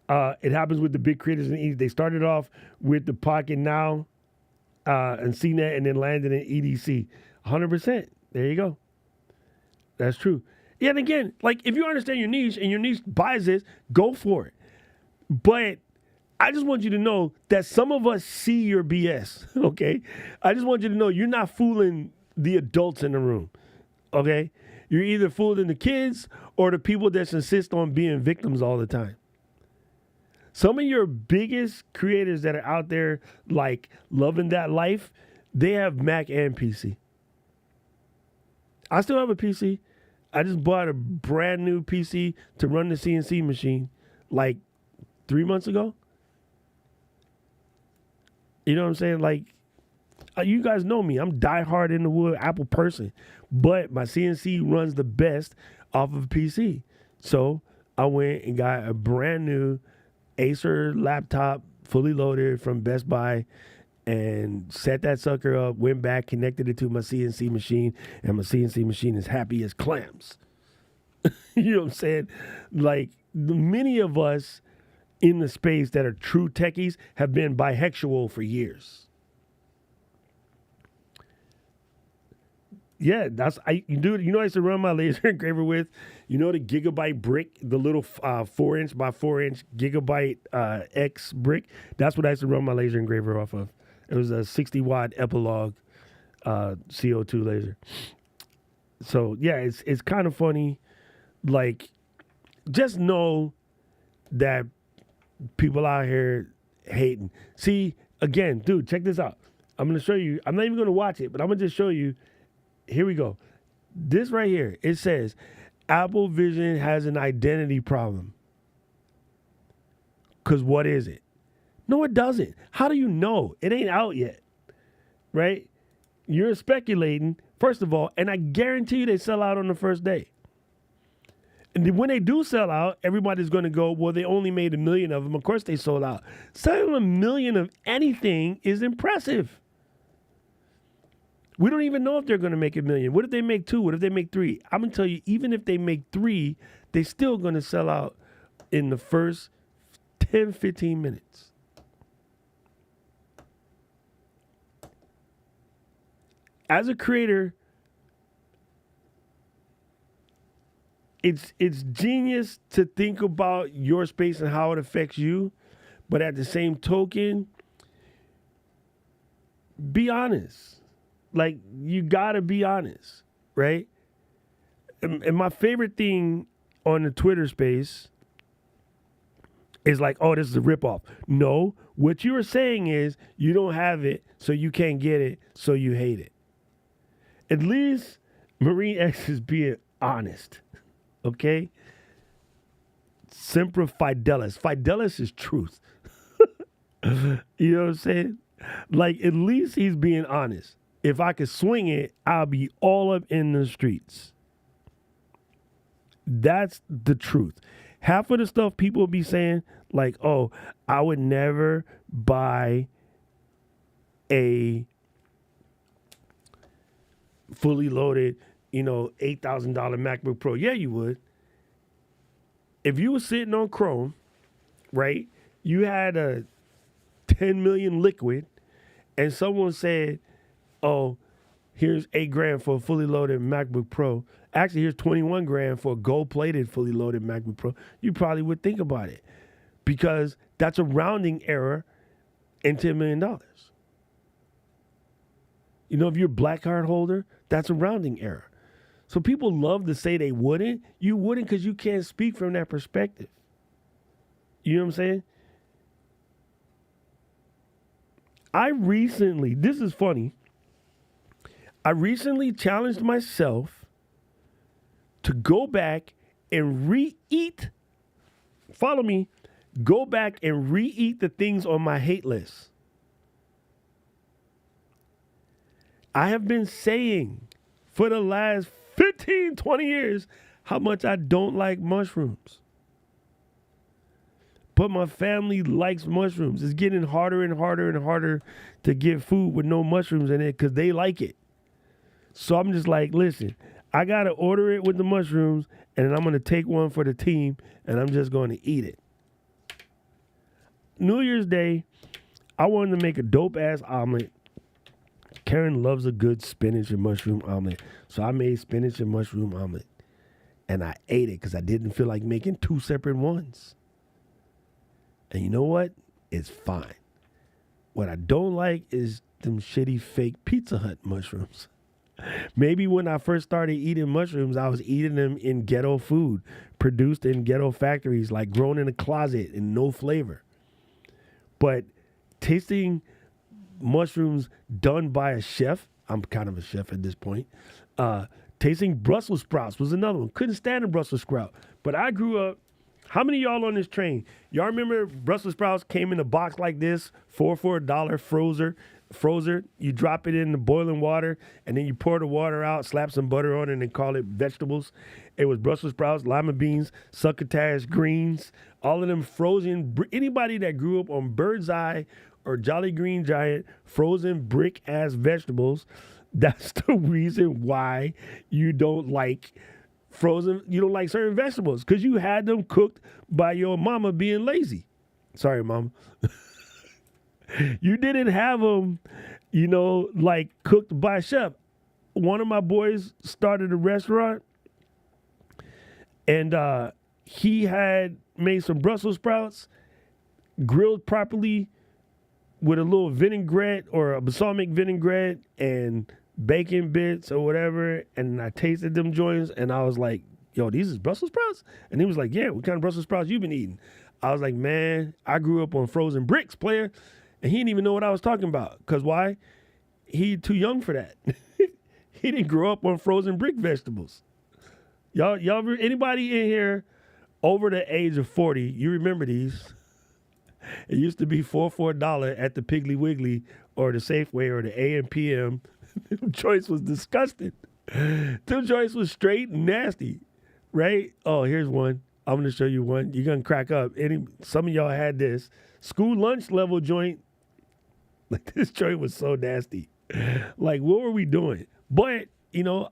It happens with the big creators in the East. They started off with the Pocket Now and CNET and then landed in EDC. 100%. There you go. That's true. Yeah, and again, like if you understand your niche and your niche buys this, go for it. But I just want you to know that some of us see your BS, okay? I just want you to know you're not fooling the adults in the room, okay? You're either fooling the kids or the people that insist on being victims all the time. Some of your biggest creators that are out there, like loving that life, they have Mac and PC. I still have a PC. I just bought a brand new PC to run the CNC machine like 3 months ago. You know what I'm saying? Like, you guys know me. I'm diehard in the wood Apple person. But my CNC runs the best off of a PC. So I went and got a brand new Acer laptop fully loaded from Best Buy, and set that sucker up, went back, connected it to my CNC machine, and my CNC machine is happy as clams. You know what I'm saying? Like, many of us in the space that are true techies have been bisexual for years. Yeah, you know I used to run my laser engraver with, you know, the gigabyte brick, the little 4-inch by 4-inch gigabyte X brick. That's what I used to run my laser engraver off of. It was a 60-watt Epilogue CO2 laser. So yeah, it's kind of funny. Like, just know that people out here hating. See, again, dude, check this out. I'm gonna show you. I'm not even gonna watch it, but I'm gonna just show you. Here we go. This right here, it says Apple Vision has an identity problem. Because what is it? No, it doesn't. How do you know? It ain't out yet, right? You're speculating, first of all, and I guarantee you they sell out on the first day. And then when they do sell out, everybody's going to go, well, they only made 1 million of them. Of course they sold out. Selling 1 million of anything is impressive. We don't even know if they're going to make 1 million. What if they make 2? What if they make 3? I'm going to tell you, even if they make 3, they're still going to sell out in the first 10, 15 minutes. As a creator, it's genius to think about your space and how it affects you, but at the same token, be honest. Like, you gotta be honest, right? And my favorite thing on the Twitter space is like, oh, this is a ripoff. No, what you are saying is you don't have it, so you can't get it, so you hate it. At least Marine X is being honest, okay? Semper Fidelis. Fidelis is truth. You know what I'm saying? Like, at least he's being honest. If I could swing it, I'll be all up in the streets. That's the truth. Half of the stuff people be saying, like, oh, I would never buy a fully loaded, $8,000 MacBook Pro. Yeah, you would. If you were sitting on Chrome, right, you had a 10 million liquid, and someone said, oh, here's $8,000 for a fully loaded MacBook Pro. Actually, here's $21,000 for a gold-plated fully loaded MacBook Pro. You probably would think about it, because that's a rounding error in $10 million. If you're a black card holder, that's a rounding error. So people love to say they wouldn't. You wouldn't because you can't speak from that perspective. You know what I'm saying? This is funny. I recently challenged myself to go back and go back and re-eat the things on my hate list. I have been saying for the last 15, 20 years how much I don't like mushrooms. But my family likes mushrooms. It's getting harder and harder and harder to get food with no mushrooms in it because they like it. So I'm just like, listen, I got to order it with the mushrooms, and then I'm going to take one for the team, and I'm just going to eat it. New Year's Day, I wanted to make a dope-ass omelet. Karen loves a good spinach and mushroom omelet. So I made spinach and mushroom omelet. And I ate it because I didn't feel like making 2 separate ones. And you know what? It's fine. What I don't like is them shitty fake Pizza Hut mushrooms. Maybe when I first started eating mushrooms, I was eating them in ghetto food, produced in ghetto factories, like grown in a closet and no flavor. But tasting mushrooms done by a chef, I'm kind of a chef at this point, tasting Brussels sprouts was another one. Couldn't stand a Brussels sprout. But I grew up, how many of y'all on this train? Y'all remember Brussels sprouts came in a box like this, 4 for $1, frozer, frozen. You drop it in the boiling water, and then you pour the water out, slap some butter on it, and then call it vegetables. It was Brussels sprouts, lima beans, succotash, greens, all of them frozen. Anybody that grew up on Bird's Eye or Jolly Green Giant, frozen brick-ass vegetables, that's the reason why you don't like you don't like certain vegetables, because you had them cooked by your mama being lazy. Sorry, mama. You didn't have them, like cooked by a chef. One of my boys started a restaurant, and he had made some Brussels sprouts, grilled properly with a little vinaigrette or a balsamic vinaigrette and bacon bits or whatever. And I tasted them joints, and I was like, yo, these is Brussels sprouts? And he was like, yeah, what kind of Brussels sprouts you been eating? I was like, man, I grew up on frozen bricks, player. And he didn't even know what I was talking about. Because why? He too young for that. He didn't grow up on frozen brick vegetables. Y'all, anybody in here over the age of 40, you remember these? It used to be for $4 at the Piggly Wiggly or the Safeway or the A&PM. Them joints was disgusting. Them joints was straight and nasty, right? Oh, here's one. I'm going to show you one. You're going to crack up. Some of y'all had this. School lunch level joint. Like, this joint was so nasty. Like, what were we doing? But,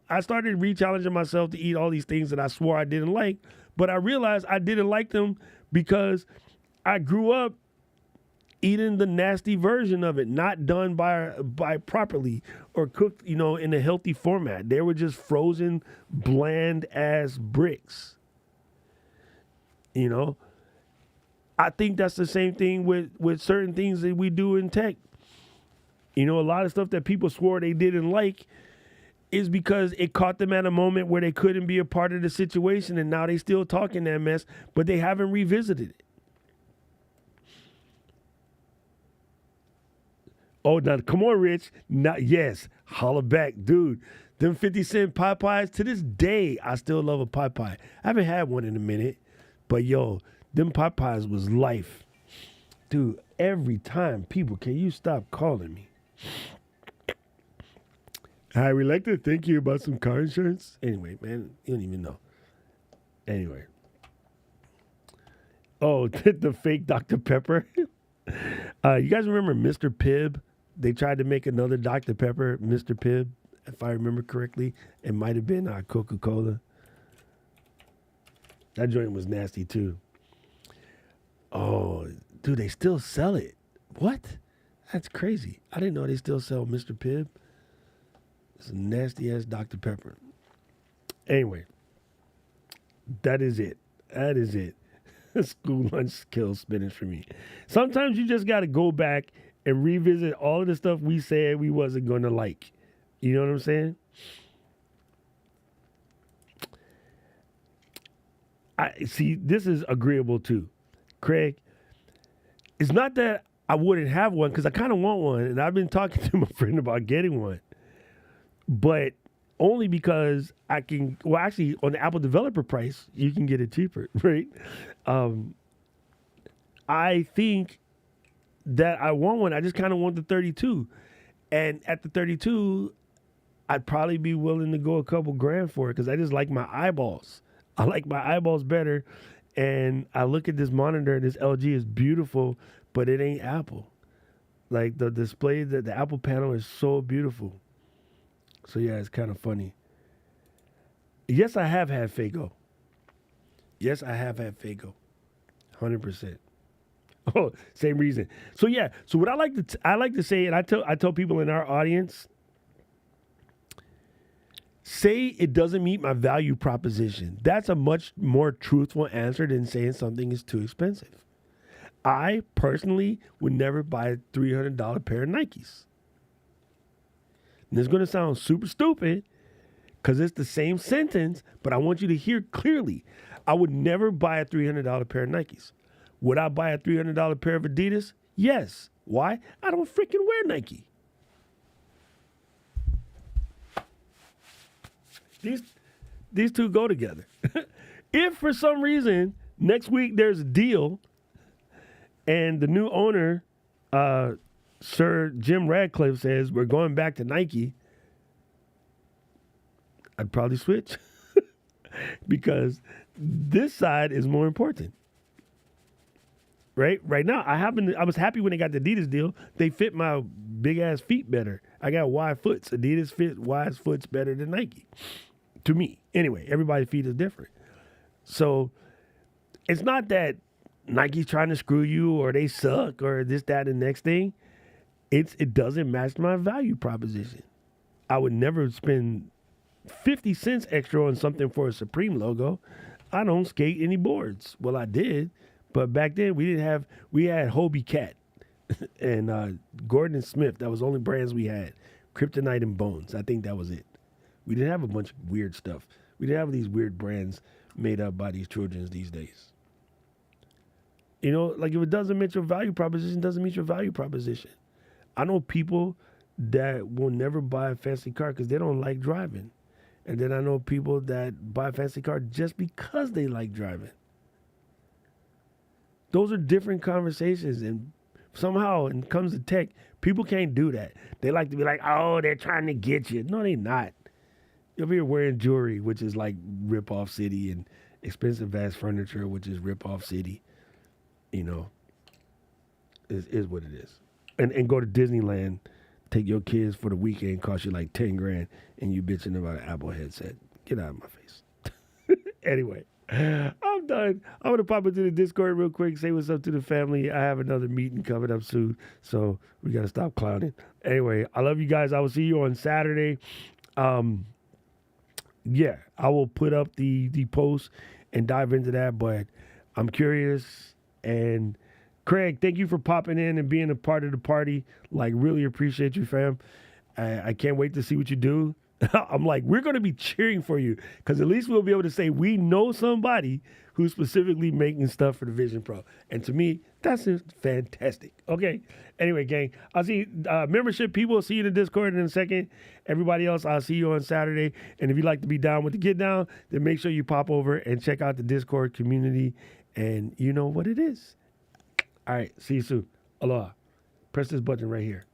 I started re-challenging myself to eat all these things that I swore I didn't like. But I realized I didn't like them because I grew up eating the nasty version of it, not done by properly or cooked, in a healthy format. They were just frozen, bland-ass bricks. I think that's the same thing with certain things that we do in tech. A lot of stuff that people swore they didn't like is because it caught them at a moment where they couldn't be a part of the situation, and now they still talking that mess, but they haven't revisited it. Oh, now, come on, Rich. Yes, holla back. Dude, them 50-cent pie pies, to this day, I still love a pie pie. I haven't had one in a minute, but yo, them pie pies was life. Dude, every time, people, can you stop calling me? Hi, we'd like to thank you about some car insurance. Anyway, man, you don't even know. Anyway. Oh, the fake Dr. Pepper. You guys remember Mr. Pibb? They tried to make another Dr. Pepper, Mr. Pibb, if I remember correctly. It might have been Coca-Cola. That joint was nasty, too. Oh, dude, they still sell it. What? That's crazy. I didn't know they still sell Mr. Pibb. It's a nasty-ass Dr. Pepper. Anyway, that is it. That is it. School lunch kills spinach for me. Sometimes you just got to go back and revisit all of the stuff we said we wasn't going to like. You know what I'm saying? I see, this is agreeable too. Craig, it's not that I wouldn't have one, because I kind of want one, and I've been talking to my friend about getting one. But only because I can, well, actually, on the Apple developer price, you can get it cheaper, right? I think that I want one. I just kind of want the 32. And at the 32, I'd probably be willing to go a couple grand for it, because I just like my eyeballs. I like my eyeballs better. And I look at this monitor, this LG is beautiful, but it ain't Apple. Like, the display, the Apple panel is so beautiful. So, yeah, it's kind of funny. Yes, I have had Fago. Yes, I have had Fago. 100%. Oh, same reason. So, yeah. So, what I like to say, and I tell people in our audience, say it doesn't meet my value proposition. That's a much more truthful answer than saying something is too expensive. I personally would never buy a $300 pair of Nikes. And it's going to sound super stupid because it's the same sentence, but I want you to hear clearly. I would never buy a $300 pair of Nikes. Would I buy a $300 pair of Adidas? Yes. Why? I don't freaking wear Nike. These two go together. If for some reason next week there's a deal and the new owner Sir Jim Radcliffe says we're going back to Nike, I'd probably switch because this side is more important. Right now, I was happy when they got the Adidas deal. They fit my big ass feet better. I got wide foots. Adidas fit wide foots better than Nike. To me. Anyway, everybody's feet is different. So it's not that Nike's trying to screw you or they suck or this, that, and the next thing. It doesn't match my value proposition. I would never spend 50 cents extra on something for a Supreme logo. I don't skate any boards. Well, I did. But back then, we had Hobie Cat and Gordon and Smith. That was the only brands we had. Kryptonite and Bones. I think that was it. We didn't have a bunch of weird stuff. We didn't have these weird brands made up by these children these days. You know, like if it doesn't meet your value proposition, doesn't meet your value proposition. I know people that will never buy a fancy car because they don't like driving. And then I know people that buy a fancy car just because they like driving. Those are different conversations, and somehow, when it comes to tech, people can't do that. They like to be like, oh, they're trying to get you. No, they're not. You'll be wearing jewelry, which is like rip-off city, and expensive ass furniture, which is rip-off city. You know, is what it is. And go to Disneyland, take your kids for the weekend, cost you like 10 grand, and you bitching about an Apple headset. Get out of my face. Anyway. I'm done. I'm going to pop into the Discord real quick, say what's up to the family. I have another meeting coming up soon, so we got to stop clowning. Anyway, I love you guys. I will see you on Saturday. Yeah, I will put up the post and dive into that, but I'm curious. And Craig, thank you for popping in and being a part of the party. Like, really appreciate you, fam. I can't wait to see what you do. I'm like, we're going to be cheering for you because at least we'll be able to say we know somebody who's specifically making stuff for the Vision Pro. And to me, that's just fantastic. Okay. Anyway, gang, I'll see membership people. See you in the Discord in a second. Everybody else, I'll see you on Saturday. And if you'd like to be down with the Get Down, then make sure you pop over and check out the Discord community. And you know what it is. All right. See you soon. Aloha. Press this button right here.